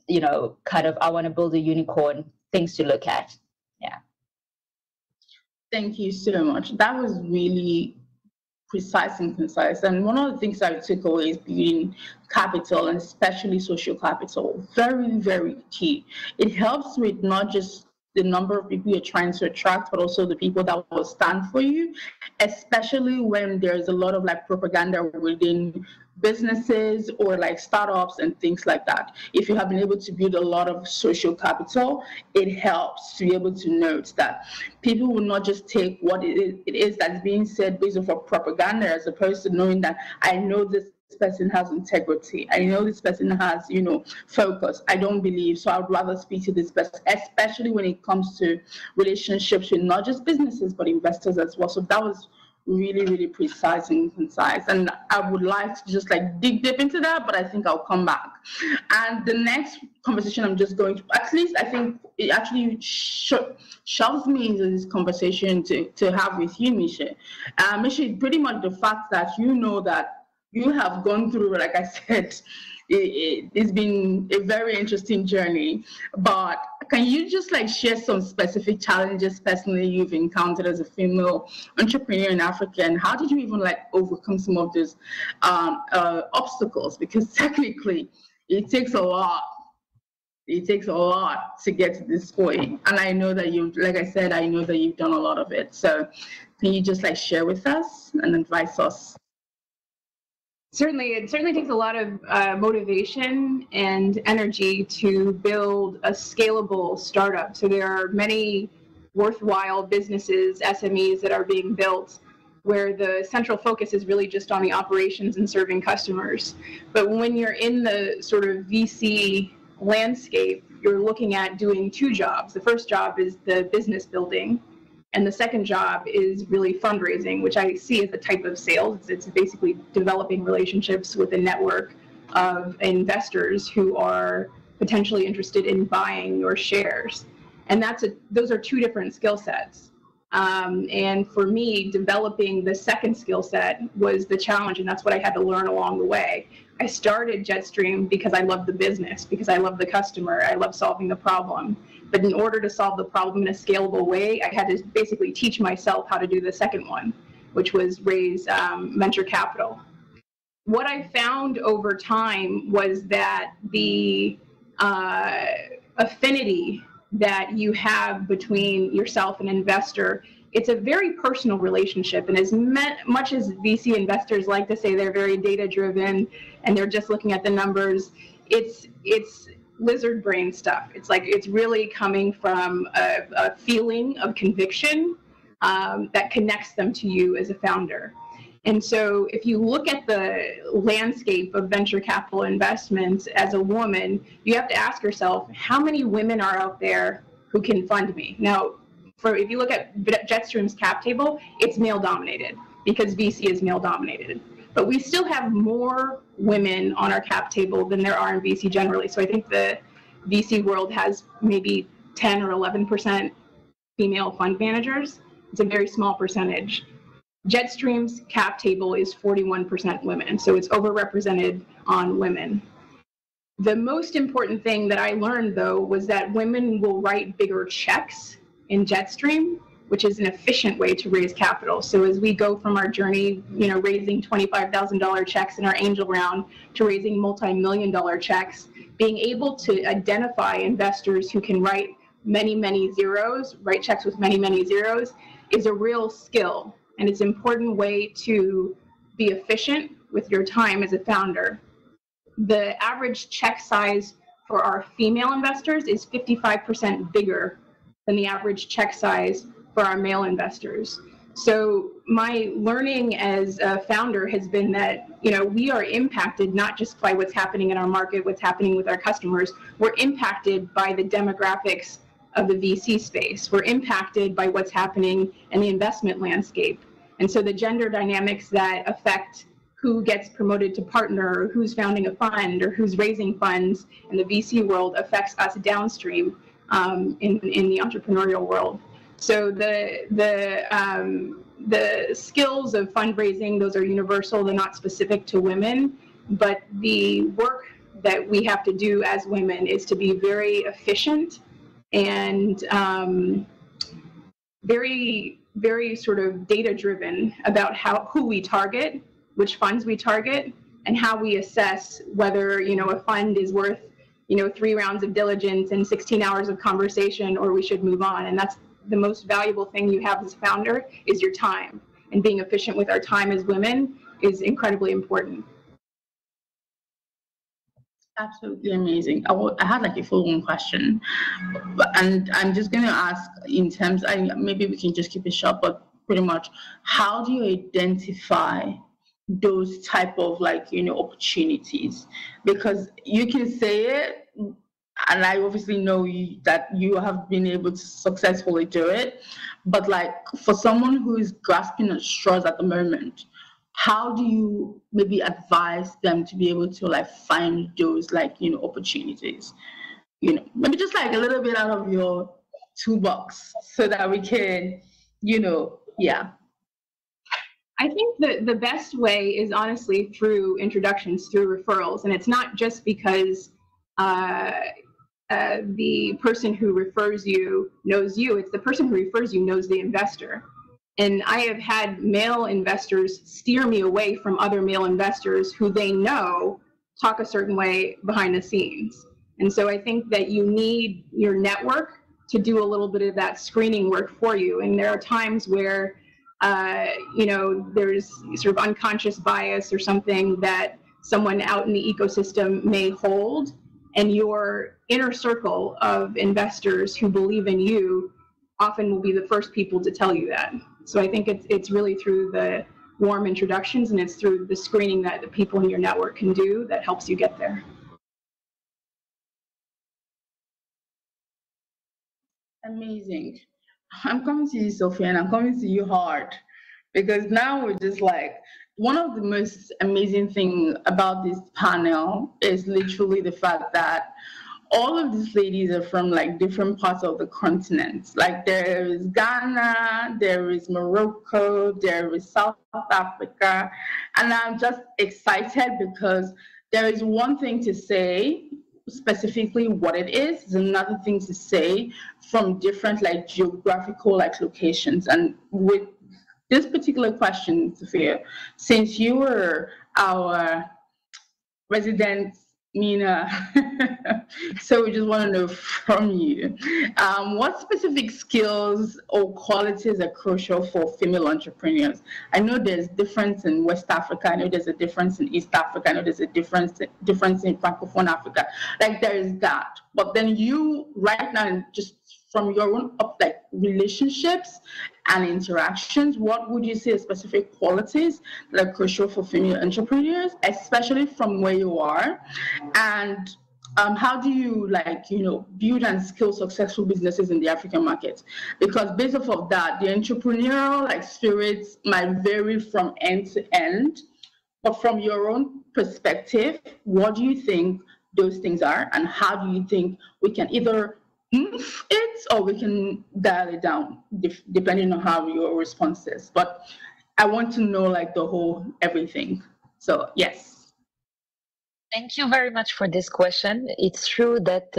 you know, kind of, I want to build a unicorn, things to look at. Yeah. Thank you so much. That was really precise and concise. And one of the things I took away is building capital, and especially social capital. Very, very key. It helps with not just the number of people you're trying to attract, but also the people that will stand for you, especially when there's a lot of like propaganda within businesses or like startups and things like that. If you have been able to build a lot of social capital, it helps to be able to note that people will not just take what it is that's being said based on propaganda, as opposed to knowing that I know this person has integrity, I know this person has, you know, focus. I don't believe, so I would rather speak to this person, especially when it comes to relationships with not just businesses but investors as well. So that was really, really precise and concise, and I would like to just like dig deep into that, but I think I'll come back. And the next conversation I'm just going to, at least I think it actually shoves me into this conversation to have with you, Miishe. Miishe, pretty much the fact that you know that you have gone through, like I said, it's been a very interesting journey, but can you just like share some specific challenges personally you've encountered as a female entrepreneur in Africa, and how did you even like overcome some of those obstacles? Because technically it takes a lot. It takes a lot to get to this point, and I know that you've, like I said, I know that you've done a lot of it. So can you just like share with us and advise us? Certainly, it certainly takes a lot of motivation and energy to build a scalable startup. So there are many worthwhile businesses, SMEs, that are being built where the central focus is really just on the operations and serving customers. But when you're in the sort of VC landscape, you're looking at doing two jobs. The first job is the business building, and the second job is really fundraising, which I see as a type of sales. It's basically developing relationships with a network of investors who are potentially interested in buying your shares. And those are two different skill sets. And for me, developing the second skill set was the challenge, and that's what I had to learn along the way. I started JetStream because I love the business, because I love the customer, I love solving the problem. But in order to solve the problem in a scalable way, I had to basically teach myself how to do the second one, which was raise venture capital. What I found over time was that the affinity that you have between yourself and investor, it's a very personal relationship. And as much as VC investors like to say they're very data driven and they're just looking at the numbers, it's lizard brain stuff. It's like, it's really coming from a feeling of conviction that connects them to you as a founder. And so if you look at the landscape of venture capital investments as a woman, you have to ask yourself, how many women are out there who can fund me? Now, if you look at JetStream's cap table, it's male dominated because VC is male dominated. But we still have more women on our cap table than there are in VC generally. So I think the VC world has maybe 10 or 11% female fund managers. It's a very small percentage. JetStream's cap table is 41% women, so it's overrepresented on women. The most important thing that I learned, though, was that women will write bigger checks in JetStream, which is an efficient way to raise capital. So as we go from our journey, raising $25,000 checks in our angel round to raising multi-million-dollar checks, being able to identify investors who can write many, many zeros, write checks with many, many zeros, is a real skill. And it's an important way to be efficient with your time as a founder. The average check size for our female investors is 55% bigger than the average check size for our male investors. So my learning as a founder has been that, we are impacted not just by what's happening in our market, what's happening with our customers. We're impacted by the demographics of the VC space. We're impacted by what's happening in the investment landscape. And so the gender dynamics that affect who gets promoted to partner, or who's founding a fund, or who's raising funds in the VC world affects us downstream in the entrepreneurial world. So the skills of fundraising, those are universal, they're not specific to women, but the work that we have to do as women is to be very efficient and very, very sort of data-driven about who we target, which funds we target, and how we assess whether, a fund is worth, 3 rounds of diligence and 16 hours of conversation, or we should move on. And that's the most valuable thing you have as a founder, is your time. And being efficient with our time as women is incredibly important. Absolutely amazing. I had like a follow-on question, and I'm just going to ask in terms, maybe we can just keep it short, but pretty much, how do you identify those type of opportunities? Because you can say it, and I obviously know that you have been able to successfully do it, but for someone who is grasping at straws at the moment, how do you maybe advise them to be able to find those opportunities? Maybe just a little bit out of your toolbox so that we can, yeah. I think the best way is honestly through introductions, through referrals. And it's not just because the person who refers you knows you, it's the person who refers you knows the investor. And I have had male investors steer me away from other male investors who they know talk a certain way behind the scenes. And so I think that you need your network to do a little bit of that screening work for you. And there are times where, there's sort of unconscious bias or something that someone out in the ecosystem may hold, and your inner circle of investors who believe in you often will be the first people to tell you that. So I think it's really through the warm introductions, and it's through the screening that the people in your network can do that helps you get there. Amazing. I'm coming to you, Sophia, and I'm coming to you hard, because now we're just one of the most amazing things about this panel is literally the fact that all of these ladies are from different parts of the continent. There is Ghana, there is Morocco, there is South Africa, and I'm just excited because there is one thing to say specifically what it is, another thing to say from different geographical locations. And with this particular question, Sophia, since you were our resident MENA, so we just want to know from you, what specific skills or qualities are crucial for female entrepreneurs? I know there's difference in West Africa, I know there's a difference in East Africa, I know there's a difference in Francophone Africa, there is that. But then you, right now, just from your own relationships and interactions, what would you say are specific qualities that are crucial for female entrepreneurs, especially from where you are? And how do you build and scale successful businesses in the African market? Because based off of that, the entrepreneurial spirits might vary from end to end. But from your own perspective, what do you think those things are, and how do you think we can either move it or we can dial it down, depending on how your response is? But I want to know the whole everything. So yes. Thank you very much for this question. It's true that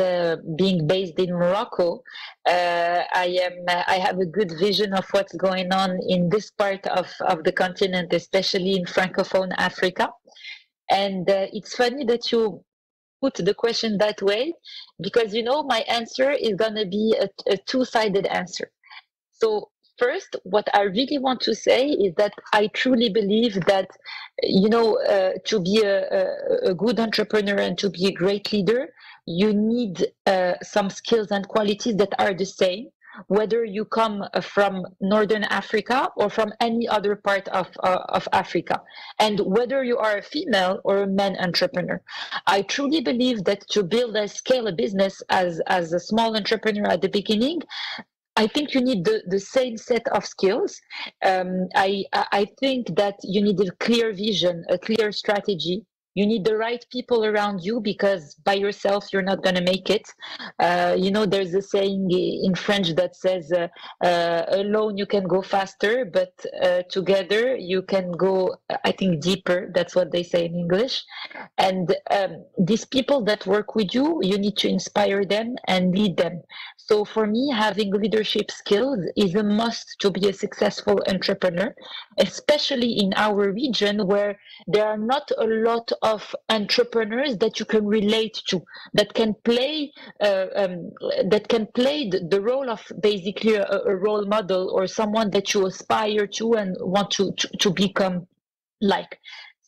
being based in Morocco, I have a good vision of what's going on in this part of the continent, especially in Francophone Africa. And it's funny that you put the question that way, because my answer is going to be a two-sided answer. So first, what I really want to say is that I truly believe that, to be a good entrepreneur and to be a great leader, you need some skills and qualities that are the same, whether you come from Northern Africa or from any other part of Africa, and whether you are a female or a man entrepreneur. I truly believe that to build and scale a business as a small entrepreneur at the beginning, I think you need the same set of skills. I think that you need a clear vision, a clear strategy. You need the right people around you, because by yourself, you're not going to make it. There's a saying in French that says, alone you can go faster, but together you can go, I think, deeper. That's what they say in English. And these people that work with you, you need to inspire them and lead them. So for me, having leadership skills is a must to be a successful entrepreneur, especially in our region where there are not a lot of entrepreneurs that you can relate to, that can play the role of basically a role model or someone that you aspire to and want to become like.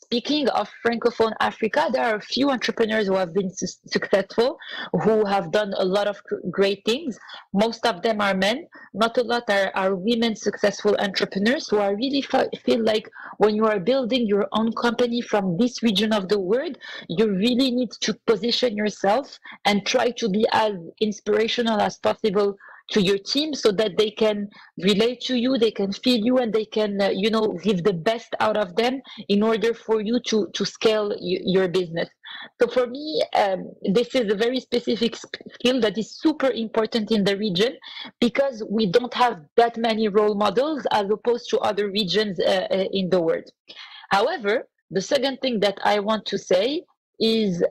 Speaking of Francophone Africa, there are a few entrepreneurs who have been successful, who have done a lot of great things. Most of them are men. Not a lot are women successful entrepreneurs. So I really feel like when you are building your own company from this region of the world, you really need to position yourself and try to be as inspirational as possible to your team, so that they can relate to you, they can feel you, and they can give the best out of them in order for you to scale your business. So for me, this is a very specific skill that is super important in the region, because we don't have that many role models as opposed to other regions in the world. However, the second thing that I want to say is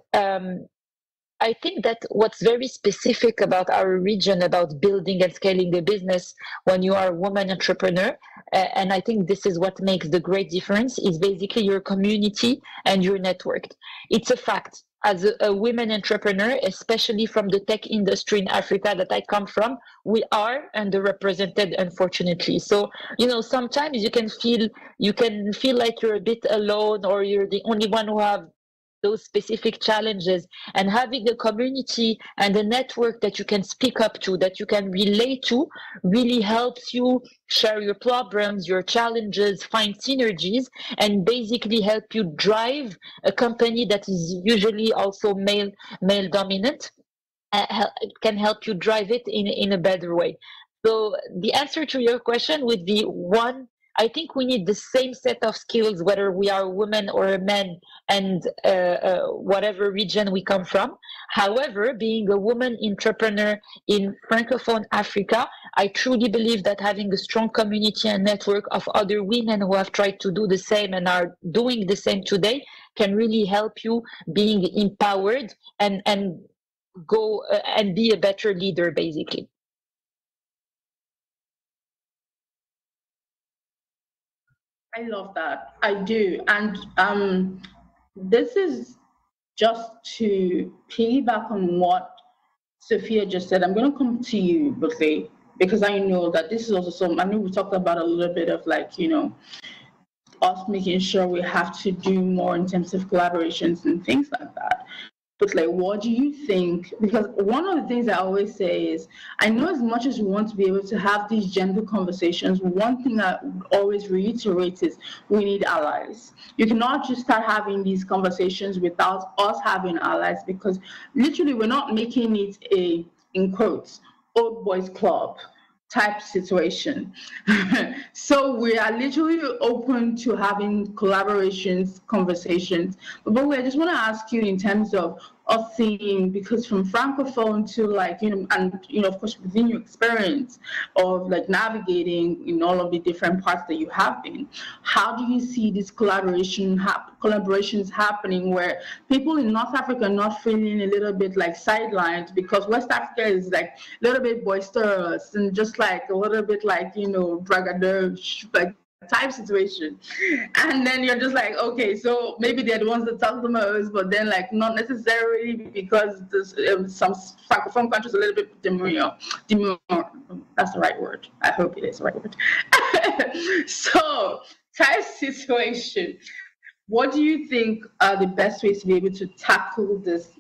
I think that what's very specific about our region, about building and scaling a business when you are a woman entrepreneur, and I think this is what makes the great difference, is basically your community and your network. It's a fact. As a women entrepreneur, especially from the tech industry in Africa that I come from, we are underrepresented, unfortunately. So, sometimes you can feel like you're a bit alone, or you're the only one who have those specific challenges. And having a community and a network that you can speak up to, that you can relate to, really helps you share your problems, your challenges, find synergies, and basically help you drive a company that is usually also male dominant. Can help you drive it in a better way. So the answer to your question would be, one, I think we need the same set of skills, whether we are a woman or a man, and whatever region we come from. However, being a woman entrepreneur in Francophone Africa, I truly believe that having a strong community and network of other women who have tried to do the same and are doing the same today can really help you being empowered and go and be a better leader, basically. I love that. I do. And this is just to piggyback on what Sophia just said. I'm going to come to you, Buhle, because I know that this is also some, I know we talked about a little bit of us making sure we have to do more in terms of collaborations and things like that. but like, what do you think? Because one of the things I always say is, I know as much as we want to be able to have these gender conversations, one thing I always reiterate is we need allies. You cannot just start having these conversations without us having allies, because literally we're not making it a, in quotes, old boys club type situation. So we are literally open to having collaborations, conversations. But I just want to ask you in terms of us seeing, because from Francophone to like, and of course within your experience of like navigating in all of the different parts that you have been, how do you see this collaborations happening where people in North Africa are not feeling a little bit like sidelined, because West Africa is like a little bit boisterous and just like a little bit like, braggadocio, like type situation, and then you're just like, okay, so maybe they're the ones that talk the most, but then like not necessarily, because there's some Francophone countries a little bit demure. That's the right word. I hope it is the right word. So type situation. What do you think are the best ways to be able to tackle this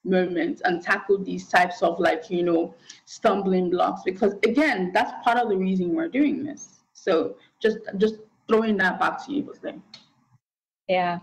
movement and tackle these types of like stumbling blocks? Because again, that's part of the reason we're doing this. So just throwing that back to you, Buhle. Yeah.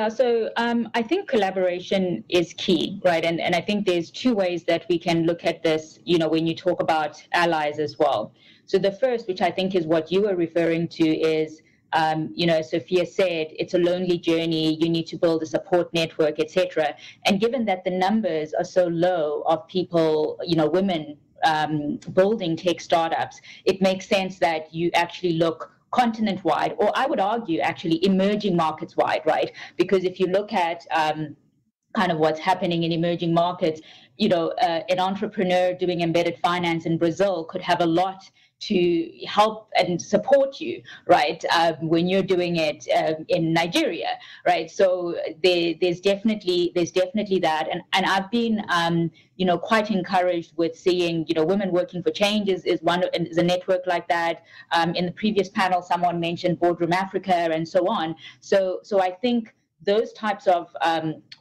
So I think collaboration is key, right? And I think there's two ways that we can look at this, when you talk about allies as well. So the first, which I think is what you were referring to, is, Sophia said, it's a lonely journey. You need to build a support network, etc. And given that the numbers are so low of people, women building tech startups, it makes sense that you actually look continent-wide, or I would argue actually emerging markets-wide, right? Because if you look at kind of what's happening in emerging markets, an entrepreneur doing embedded finance in Brazil could have a lot to help and support you, right? When you're doing it in Nigeria, right? So there's definitely that, and I've been quite encouraged with seeing Women Working for Change is a network like that. In the previous panel, someone mentioned Boardroom Africa and so on. So I think those types of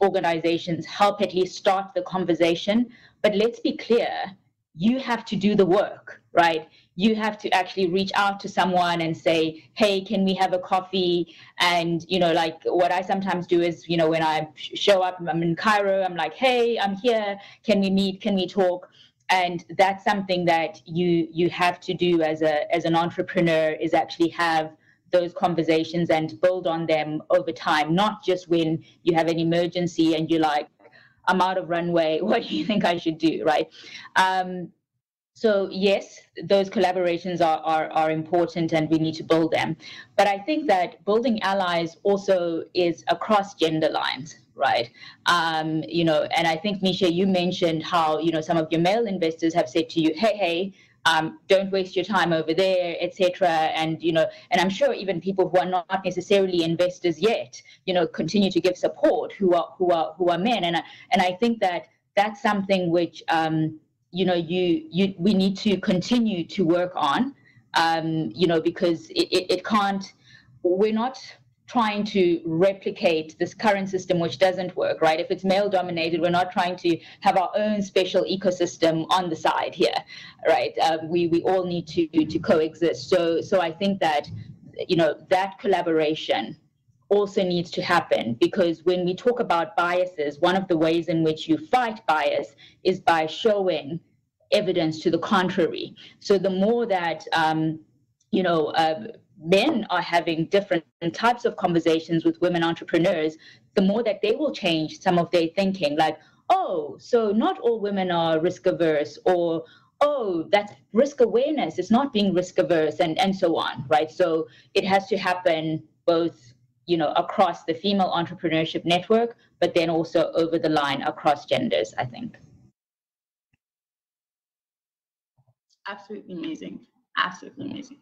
organizations help at least start the conversation. But let's be clear, you have to do the work, right? You have to actually reach out to someone and say, hey, can we have a coffee? And, like what I sometimes do is, when I show up, I'm in Cairo, I'm like, hey, I'm here. Can we meet? Can we talk? And that's something that you have to do as an entrepreneur, is actually have those conversations and build on them over time, not just when you have an emergency and you're like, I'm out of runway, what do you think I should do, right? So yes, those collaborations are important and we need to build them. But I think that building allies also is across gender lines, right? And I think, Miishe, you mentioned how, some of your male investors have said to you, hey, don't waste your time over there, etc. And and I'm sure even people who are not necessarily investors yet, continue to give support who are men. And I think that that's something which we need to continue to work on, because it can't. We're not trying to replicate this current system which doesn't work, right? If it's male dominated, we're not trying to have our own special ecosystem on the side here, right? We all need to coexist. So I think that that collaboration also needs to happen, because when we talk about biases, one of the ways in which you fight bias is by showing evidence to the contrary. So the more that men are having different types of conversations with women entrepreneurs, the more that they will change some of their thinking, like, oh, so not all women are risk averse, or oh, that's risk awareness, it's not being risk averse, and so on, right? So it has to happen both across the female entrepreneurship network, but then also over the line across genders, I think. Absolutely amazing. Absolutely amazing.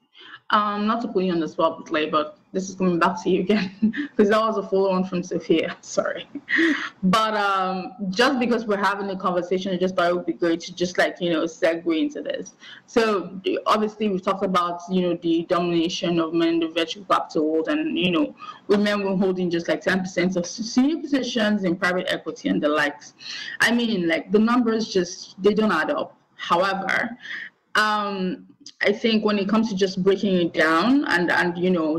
Not to put you on the spot, Buhle, but this is coming back to you again because that was a follow-on from Sophia. Sorry, but just because we're having a conversation, it would be great to just segue into this. So obviously we've talked about the domination of men in the venture capital world, and women were holding just like 10% of senior positions in private equity and the likes. I mean, like the numbers they don't add up. However, I think when it comes to just breaking it down and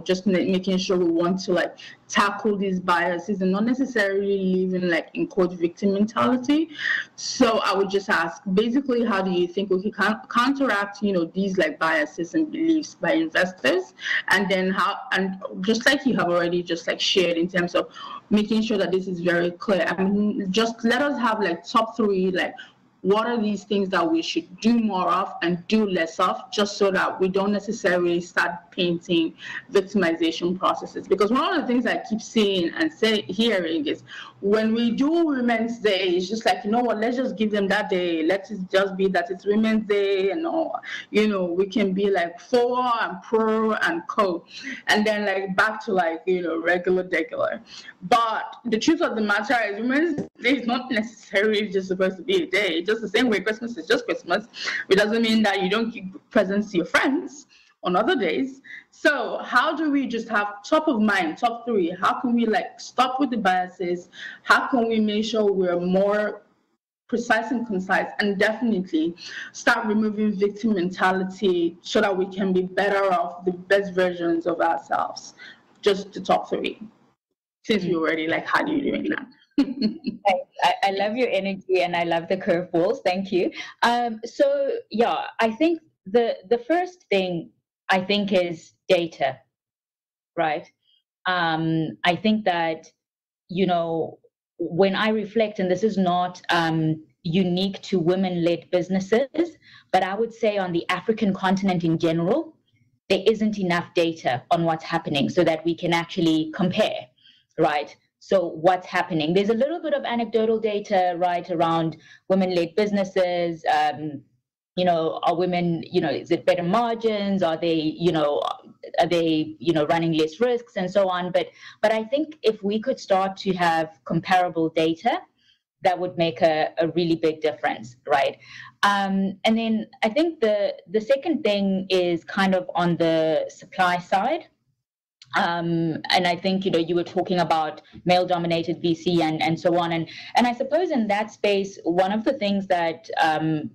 just making sure we want to tackle these biases and not necessarily living in quote victim mentality. So I would just ask, basically, how do you think we can counteract these biases and beliefs by investors, and then just like you have already shared in terms of making sure that this is very clear. I mean, just let us have top 3 what are these things that we should do more of and do less of, just so that we don't necessarily start painting victimization processes? Because one of the things I keep seeing and hearing is when we do Women's Day, it's just what, let's just give them that day. Let it just be that it's Women's Day, and we can be for and pro and co, and then back to regular. But the truth of the matter is Women's Day is not necessarily just supposed to be a day. Just the same way Christmas is just Christmas. It doesn't mean that you don't give presents to your friends on other days. So how do we just have top of mind, top 3? How can we stop with the biases? How can we make sure we're more precise and concise, and definitely start removing victim mentality so that we can be better off, the best versions of ourselves? Just the top 3. Since we already how do you doing that? I love your energy and I love the curveballs. Thank you. So yeah, I think the first thing is data, right? I think that when I reflect, and this is not unique to women-led businesses, but I would say on the African continent in general, there isn't enough data on what's happening so that we can actually compare, right? So what's happening? There's a little bit of anecdotal data, right, around women-led businesses. Are women, is it better margins? Are they, running less risks and so on? But I think if we could start to have comparable data, that would make a really big difference, right? And then I think the second thing is kind of on the supply side. And I think, you were talking about male-dominated VC and so on. And I suppose in that space, one of the things that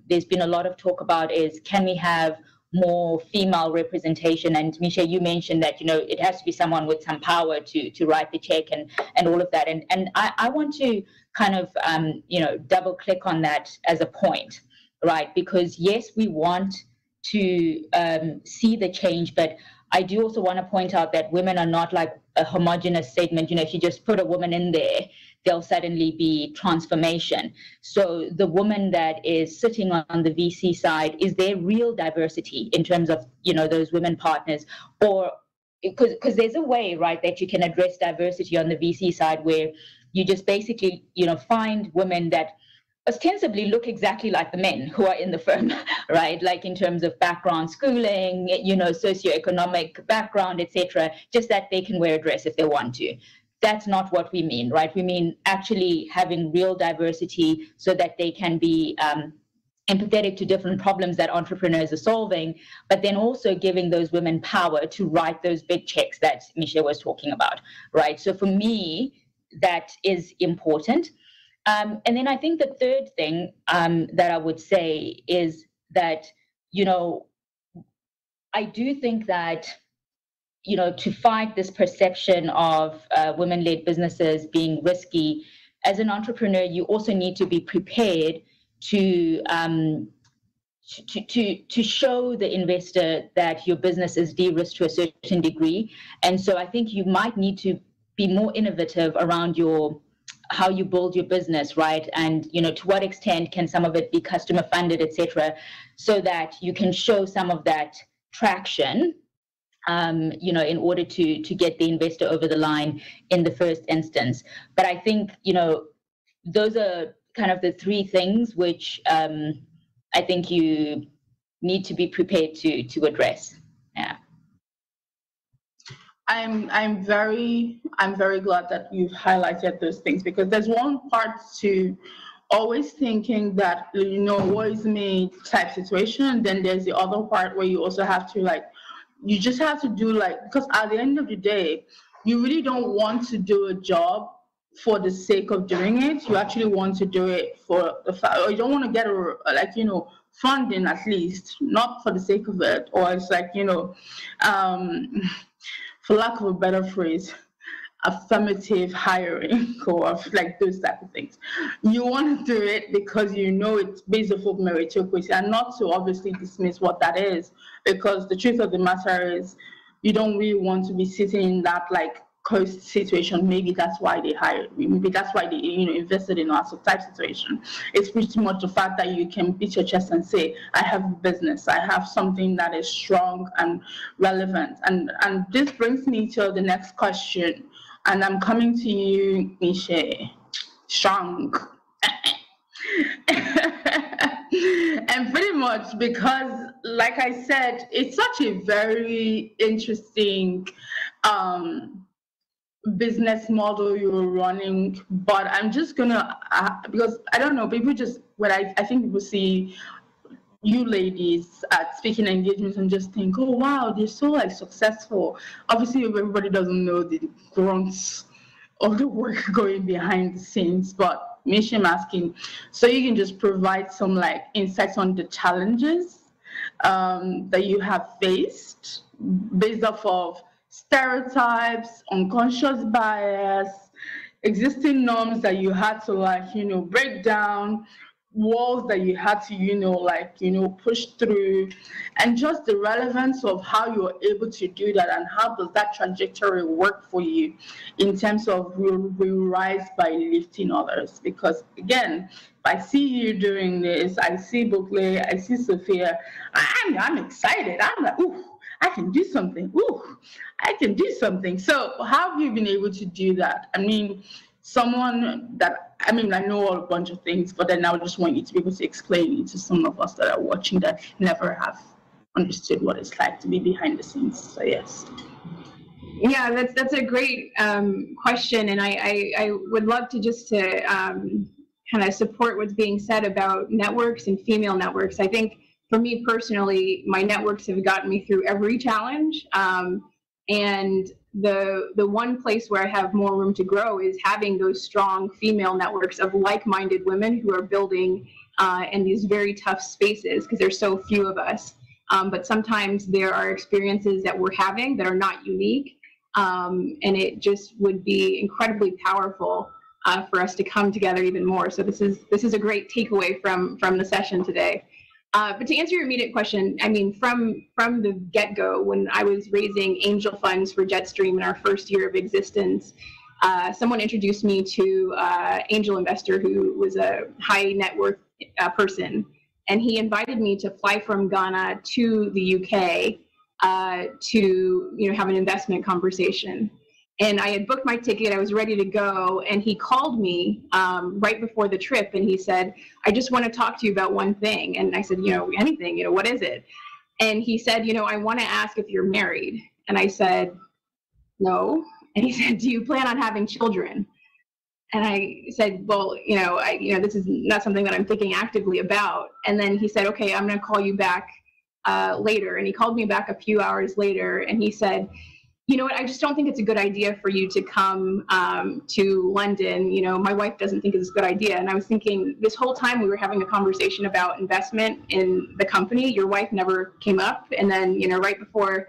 there's been a lot of talk about is, can we have more female representation? And Miishe, you mentioned that, it has to be someone with some power to write the check and all of that. And I want to kind of, double click on that as a point, right? Because yes, we want to see the change, but I do also want to point out that women are not like a homogenous segment. If you just put a woman in there, there'll suddenly be transformation. So the woman that is sitting on the VC side, is there real diversity in terms of, those women partners? Or because there's a way, right, that you can address diversity on the VC side where you just basically, find women that ostensibly look exactly like the men who are in the firm, right? Like in terms of background, schooling, socioeconomic background, etc., just that they can wear a dress if they want to. That's not what we mean, right? We mean actually having real diversity so that they can be empathetic to different problems that entrepreneurs are solving, but then also giving those women power to write those big checks that Miishe was talking about, right? So for me, that is important. And then I think the third thing that I would say is that, I do think that, to fight this perception of women-led businesses being risky, as an entrepreneur, you also need to be prepared to show the investor that your business is de-risked to a certain degree. And so I think you might need to be more innovative around how you build your business, right? And, to what extent can some of it be customer funded, etc., so that you can show some of that traction, in order to get the investor over the line in the first instance. But I think, those are kind of the 3 things which I think you need to be prepared to address. Yeah. I'm very glad that you've highlighted those things, because there's one part to always thinking that, you know, what is me type situation, and then there's the other part where you also have to, like, you just have to do, like, because at the end of the day, you really don't want to do a job for the sake of doing it. You actually want to do it for the fact, or you don't want to get a, like, you know, funding, at least, not for the sake of it, or it's like, you know, for lack of a better phrase, affirmative hiring or like those type of things. You want to do it because you know it's based off of meritocracy, and not to obviously dismiss what that is, because the truth of the matter is you don't really want to be sitting in that, like, cost situation. Maybe that's why they hired me. Maybe that's why they, you know, invested in us, type situation. It's pretty much the fact that you can beat your chest and say, I have a business, I have something that is strong and relevant. And this brings me to the next question, and I'm coming to you, Miishe. Strong. And pretty much because, like I said, it's such a very interesting business model you're running, but I'm just gonna, because I don't know, people just, when I think people see you ladies at speaking engagements and just think, oh wow, they're so, like, successful. Obviously everybody doesn't know the grunts of the work going behind the scenes, but Miishe, I'm asking, so you can just provide some, like, insights on the challenges that you have faced based off of stereotypes, unconscious bias, existing norms that you had to, like, you know, break down, walls that you had to, you know, like, you know, push through, and just the relevance of how you're able to do that, and how does that trajectory work for you in terms of we rise by lifting others. Because again, if I see you doing this, I see Buhle, I see Sophia, I'm excited. I'm like, ooh, I can do something. Ooh, I can do something. So how have you been able to do that? I mean, someone that, I mean, I know a bunch of things, but then I just want you to be able to explain it to some of us that are watching that never have understood what it's like to be behind the scenes. So yes. Yeah, that's a great question, and I would love to just to kind of support what's being said about networks and female networks. I think for me personally, my networks have gotten me through every challenge, and the one place where I have more room to grow is having those strong female networks of like-minded women who are building in these very tough spaces, because there's so few of us. But sometimes there are experiences that we're having that are not unique, and it just would be incredibly powerful for us to come together even more. So this is a great takeaway from the session today. But to answer your immediate question, I mean, from the get-go, when I was raising angel funds for JetStream in our first year of existence, someone introduced me to an angel investor who was a high net worth person, and he invited me to fly from Ghana to the UK to have an investment conversation. And I had booked my ticket, I was ready to go, and he called me right before the trip, and he said, I just want to talk to you about one thing. And I said, anything, what is it? And he said, I want to ask if you're married. And I said, no. And he said, do you plan on having children? And I said, well, this is not something that I'm thinking actively about. And then he said, okay, I'm going to call you back later. And he called me back a few hours later, and he said, you know what, I just don't think it's a good idea for you to come to London. My wife doesn't think it's a good idea. And I was thinking, this whole time we were having a conversation about investment in the company, your wife never came up. And then, right before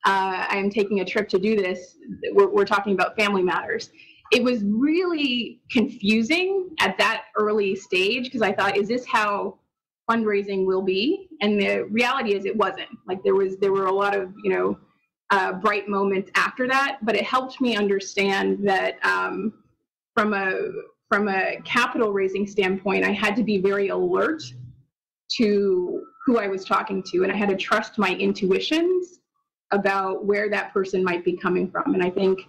I'm taking a trip to do this, we're talking about family matters. It was really confusing at that early stage, because I thought, is this how fundraising will be? And the reality is it wasn't. Like there were a lot of, bright moments after that, but it helped me understand that from a capital raising standpoint, I had to be very alert to who I was talking to, and I had to trust my intuitions about where that person might be coming from. And I think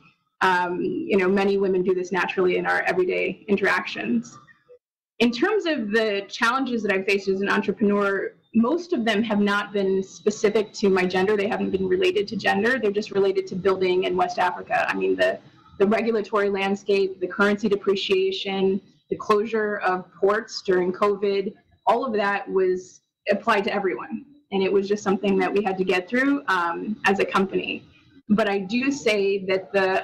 many women do this naturally in our everyday interactions. In terms of the challenges that I've faced as an entrepreneur, most of them have not been specific to my gender. They haven't been related to gender. They're just related to building in West Africa. I mean, the regulatory landscape, the currency depreciation, the closure of ports during COVID, all of that was applied to everyone. And it was just something that we had to get through as a company. But I do say that the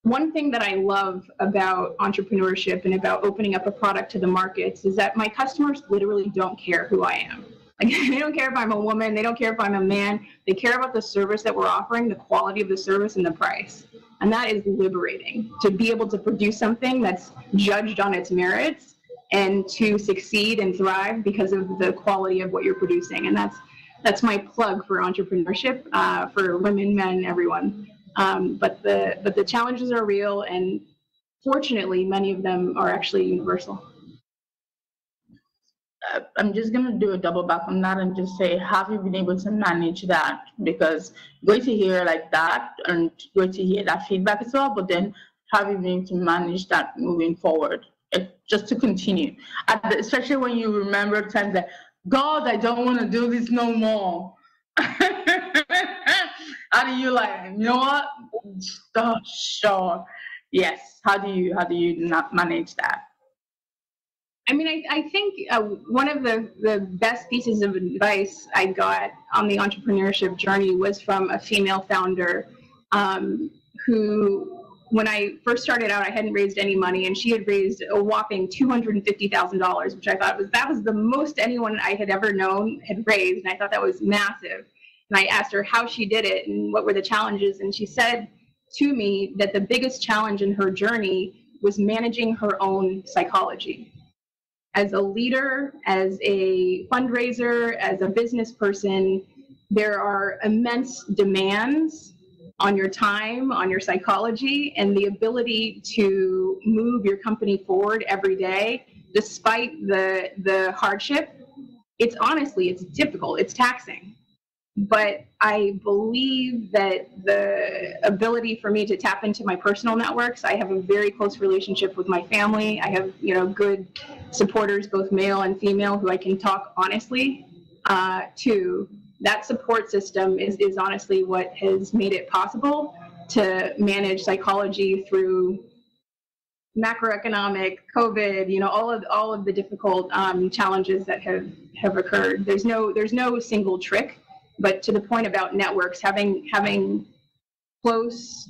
one thing that I love about entrepreneurship and about opening up a product to the markets is that my customers literally don't care who I am. Like, they don't care if I'm a woman, they don't care if I'm a man, they care about the service that we're offering, the quality of the service, and the price. And that is liberating, to be able to produce something that's judged on its merits and to succeed and thrive because of the quality of what you're producing. And that's my plug for entrepreneurship, for women, men, everyone. But the challenges are real, and fortunately, many of them are actually universal. I'm just going to do a double back on that and just say, have you been able to manage that? Because great to hear like that and great to hear that feedback as well, but then have you been able to manage that moving forward? Just to continue, especially when you remember times that, God, I don't want to do this no more. How do you like, you know what? Oh, sure. Yes. How do you not manage that? I mean, I think one of the best pieces of advice I got on the entrepreneurship journey was from a female founder who, when I first started out, I hadn't raised any money, and she had raised a whopping $250,000, which I thought was the most anyone I had ever known had raised, and I thought that was massive. And I asked her how she did it and what were the challenges, and she said to me that the biggest challenge in her journey was managing her own psychology. As a leader, as a fundraiser, as a business person, there are immense demands on your time, on your psychology, and the ability to move your company forward every day, despite the hardship. It's difficult, it's taxing. But I believe that the ability for me to tap into my personal networks, I have a very close relationship with my family. I have, good supporters, both male and female, who I can talk honestly to. That support system is honestly what has made it possible to manage psychology through macroeconomic, COVID, all of the difficult challenges that have occurred. There's no single trick. But to the point about networks, having close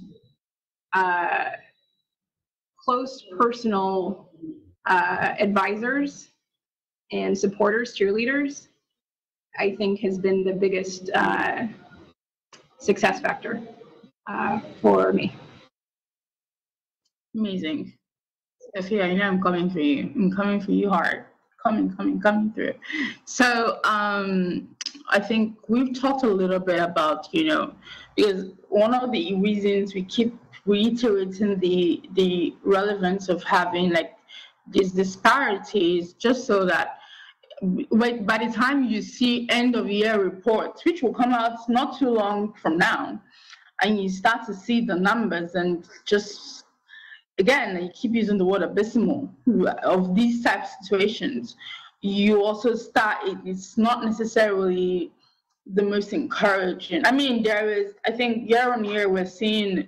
personal advisors and supporters, cheerleaders, I think has been the biggest success factor for me. Amazing. Sophia, I'm coming for you. I'm coming for you hard. Coming through. So I think we've talked a little bit about, because one of the reasons we keep reiterating the relevance of having like these disparities, just so that by the time you see end of year reports, which will come out not too long from now, and you start to see the numbers and just, again, I keep using the word abysmal of these types of situations, you also start, it's not necessarily the most encouraging. I mean, I think year on year we're seeing,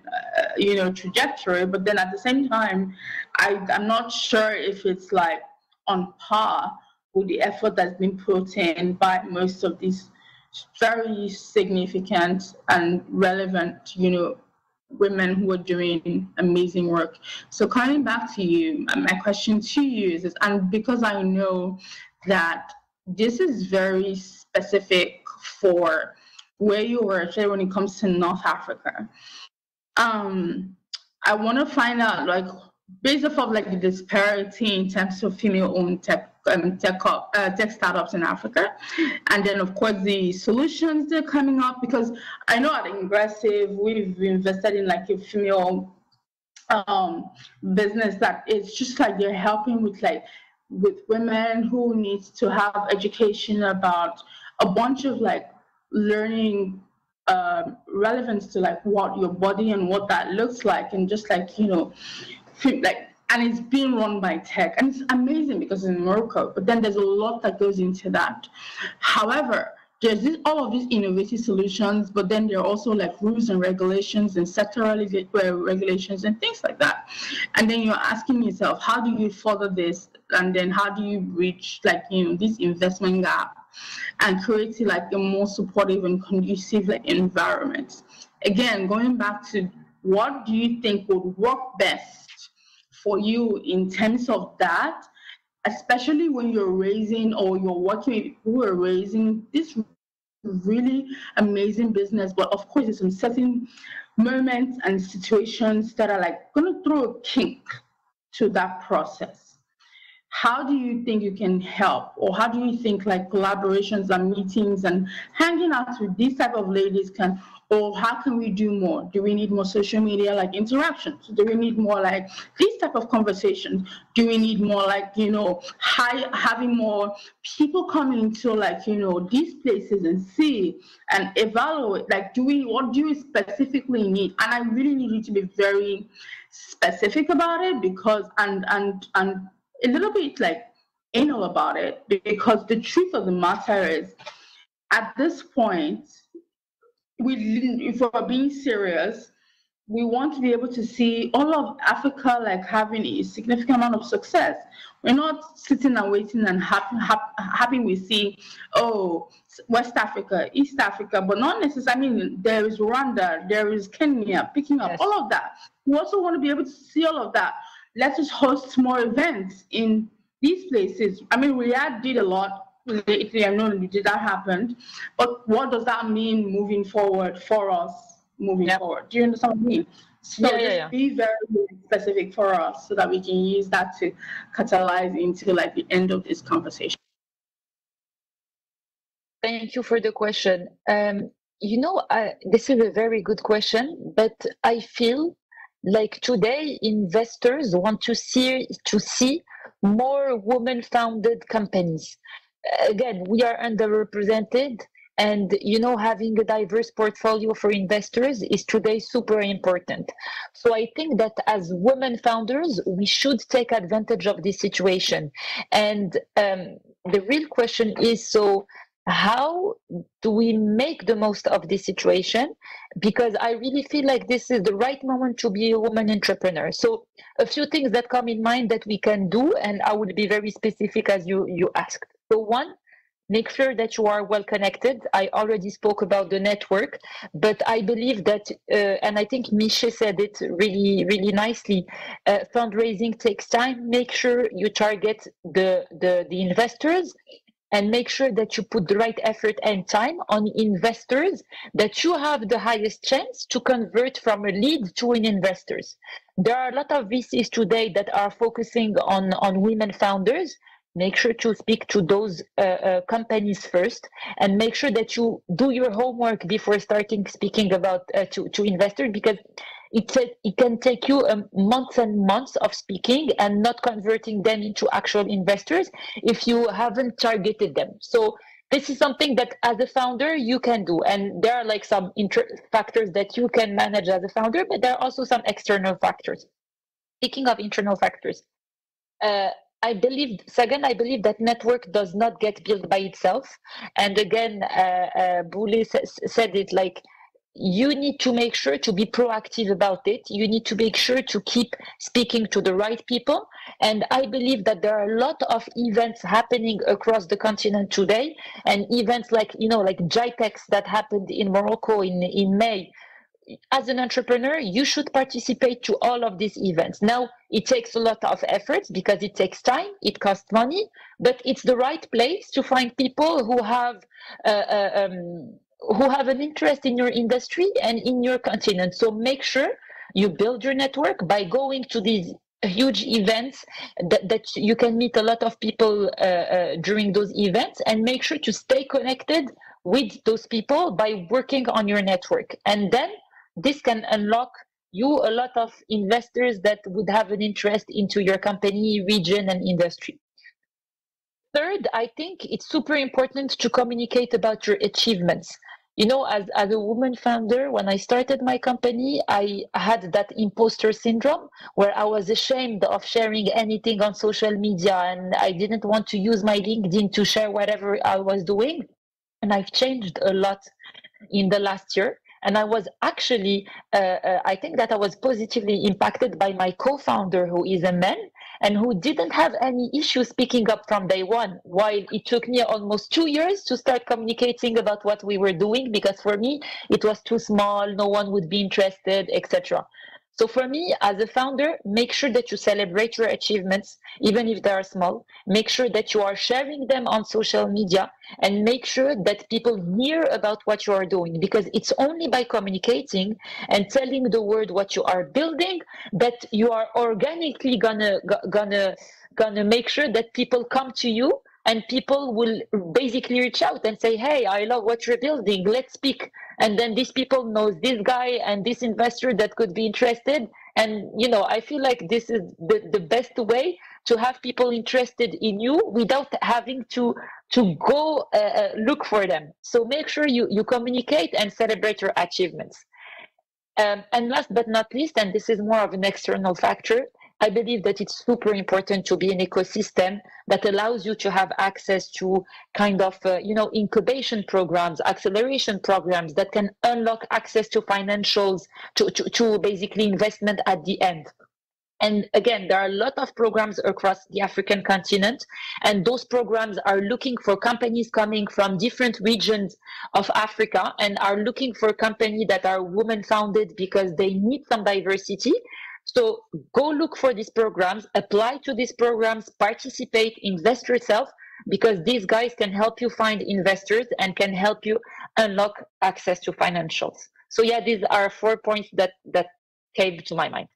trajectory, but then at the same time, I'm not sure if it's like on par with the effort that's been put in by most of these very significant and relevant, women who are doing amazing work. So coming back to you, my question to you is, and because I know that this is very specific for where you were, especially when it comes to North Africa, I want to find out, like, based off of like the disparity in terms of female-owned tech startups in Africa, and then of course the solutions that are coming up, because I know at Ingressive we've invested in like a female business that it's just like they're helping with women who need to have education about a bunch of like learning relevance to like what your body and what that looks like, and just like like and it's being run by tech, and it's amazing because it's in Morocco, but then there's a lot that goes into that. However, there's all of these innovative solutions, but then there are also like rules and regulations and sectoral regulations and things like that. And then you're asking yourself, how do you further this? And then how do you reach like, this investment gap and create like a more supportive and conducive like environment? Again, going back to what do you think would work best for you in terms of that, especially when you're raising or you're working with people who are raising this really amazing business, but of course there's some certain moments and situations that are like going to throw a kink to that process. How do you think you can help, or how do you think like collaborations and meetings and hanging out with these type of ladies can, or how can we do more? Do we need more social media like interactions? Do we need more like these type of conversations? Do we need more like, having more people come into like, these places and see and evaluate, like, what do you specifically need? And I really need you to be very specific about it, because, and a little bit like anal about it, because the truth of the matter is, at this point, if we're being serious, we want to be able to see all of Africa like having a significant amount of success. We're not sitting and waiting and happy we see, West Africa, East Africa, but not necessarily. I mean, there is Rwanda, there is Kenya picking up, all of that. We also want to be able to see all of that. Let us host more events in these places. I mean, Riyadh did a lot lately. I know that happened, but what does that mean moving forward for us? Forward, do you understand what I mean? So just be very, very specific for us so that we can use that to catalyze into like the end of this conversation. Thank you for the question. This is a very good question, but I feel like today investors want to see more women-founded companies. Again, we are underrepresented, and having a diverse portfolio for investors is today super important. So I think that as women founders, we should take advantage of this situation. And the real question is, so how do we make the most of this situation? Because I really feel like this is the right moment to be a woman entrepreneur. So a few things that come in mind that we can do, and I will be very specific as you asked. So one, make sure that you are well connected. I already spoke about the network, but I believe that, and I think Miishe said it really, really nicely, fundraising takes time. Make sure you target the investors, and make sure that you put the right effort and time on investors that you have the highest chance to convert from a lead to an investors. There are a lot of VCs today that are focusing on women founders. Make sure to speak to those companies first, and make sure that you do your homework before starting speaking about to investors, because it can take you months and months of speaking and not converting them into actual investors if you haven't targeted them. So this is something that as a founder you can do, and there are like some factors that you can manage as a founder, but there are also some external factors. Speaking of internal factors, I believe that network does not get built by itself. And again, Buhle said it, like, you need to make sure to be proactive about it. You need to make sure to keep speaking to the right people. And I believe that there are a lot of events happening across the continent today, and events like, like JITEX that happened in Morocco in May. As an entrepreneur, you should participate to all of these events. Now, it takes a lot of effort because it takes time, it costs money, but it's the right place to find people who have an interest in your industry and in your continent. So make sure you build your network by going to these huge events that you can meet a lot of people during those events, and make sure to stay connected with those people by working on your network. And then this can unlock you a lot of investors that would have an interest into your company, region, and industry. Third, I think it's super important to communicate about your achievements. you know, as a woman founder, when I started my company, I had that imposter syndrome where I was ashamed of sharing anything on social media, and I didn't want to use my LinkedIn to share whatever I was doing. And I've changed a lot in the last year. And I was actually, I think that I was positively impacted by my co-founder, who is a man and who didn't have any issue speaking up from day one, while it took me almost 2 years to start communicating about what we were doing, because for me, it was too small, no one would be interested, etc. So for me, as a founder, make sure that you celebrate your achievements, even if they are small. Make sure that you are sharing them on social media, and make sure that people hear about what you are doing, because it's only by communicating and telling the world what you are building that you are organically gonna make sure that people come to you, and people will basically reach out and say, hey, I love what you're building, let's speak. And then these people knows this guy and this investor that could be interested. And, you know, I feel like this is the best way to have people interested in you without having to go look for them. So make sure you communicate and celebrate your achievements. And last but not least, and this is more of an external factor, I believe that it's super important to be an ecosystem that allows you to have access to kind of, incubation programs, acceleration programs that can unlock access to financials, to basically investment at the end. And again, there are a lot of programs across the African continent, and those programs are looking for companies coming from different regions of Africa and are looking for companies that are women-founded because they need some diversity. So go look for these programs, apply to these programs, participate, invest yourself, because these guys can help you find investors and can help you unlock access to financials. So yeah, these are 4 points that came to my mind.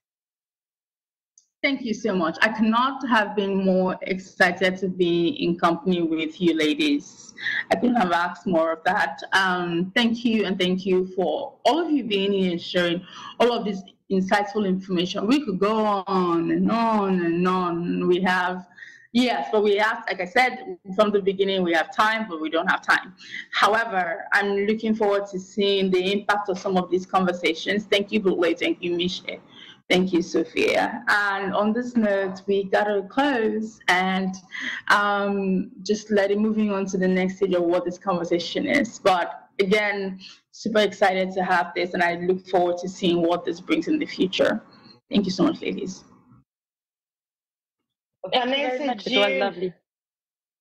Thank you so much. I cannot have been more excited to be in company with you ladies. I couldn't have asked more of that. Thank you, and thank you for all of you being here and sharing all of this insightful information. We could go on and on and on. We have, yes, but we have, like I said from the beginning, we have time, but we don't have time. However, I'm looking forward to seeing the impact of some of these conversations. Thank you, Buhle. Thank you, Miishe. Thank you, Sophia. And on this note, we gotta close and just moving on to the next stage of what this conversation is. But again, super excited to have this, and I look forward to seeing what this brings in the future. Thank you so much, ladies. Vanessa, it was lovely.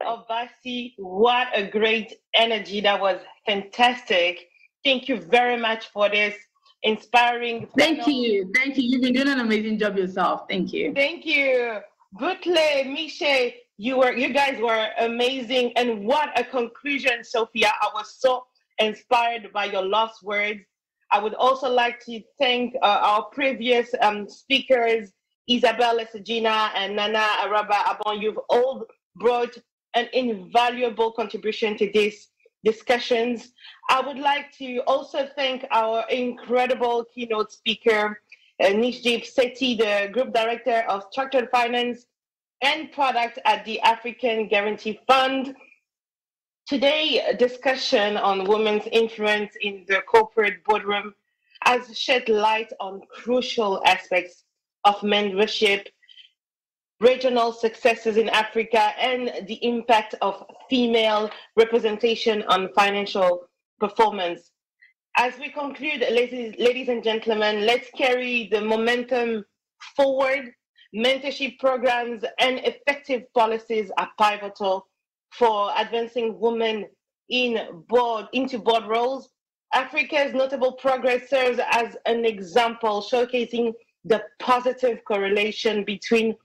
OBASI, what a great energy. That was fantastic. Thank you very much for this inspiring panel. Thank you. You've been doing an amazing job yourself. Thank you. Thank you. Buhle, Miishe, you guys were amazing. And what a conclusion, Sophia. I was so inspired by your last words. I would also like to thank our previous speakers, Isabelle, LESSEDJINA, and Nana, Araba, ABBAN. You've all brought an invaluable contribution to these discussions. I would like to also thank our incredible keynote speaker, Nishdeep, SETHI, the Group Director of Structured Finance and Product at the African Guarantee Fund. Today's discussion on women's influence in the corporate boardroom has shed light on crucial aspects of mentorship, regional successes in Africa, and the impact of female representation on financial performance. As we conclude, ladies and gentlemen, let's carry the momentum forward. Mentorship programs and effective policies are pivotal for advancing women into board roles. Africa's notable progress serves as an example showcasing the positive correlation between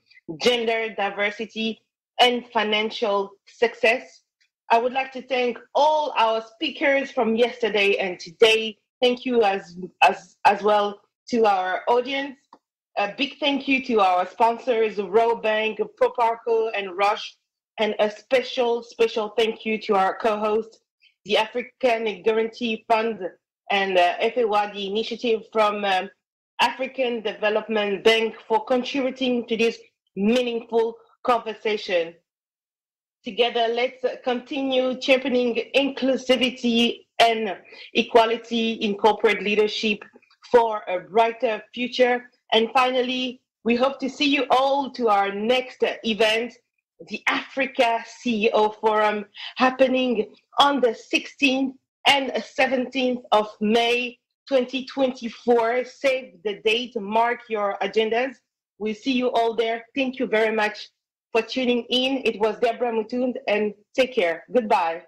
gender diversity and financial success. I would like to thank all our speakers from yesterday and today. Thank you as well to our audience. A big thank you to our sponsors, Rawbank, Proparco, and Rush. And a special thank you to our co-host, the African Guarantee Fund and FAWA, the initiative from African Development Bank, for contributing to this meaningful conversation. Together, let's continue championing inclusivity and equality in corporate leadership for a brighter future. And finally, we hope to see you all to our next event, the Africa CEO Forum, happening on the 16th and 17th of May 2024. Save the date, mark your agendas. We'll see you all there. Thank you very much for tuning in. It was Deborah MUTUND, and take care. Goodbye.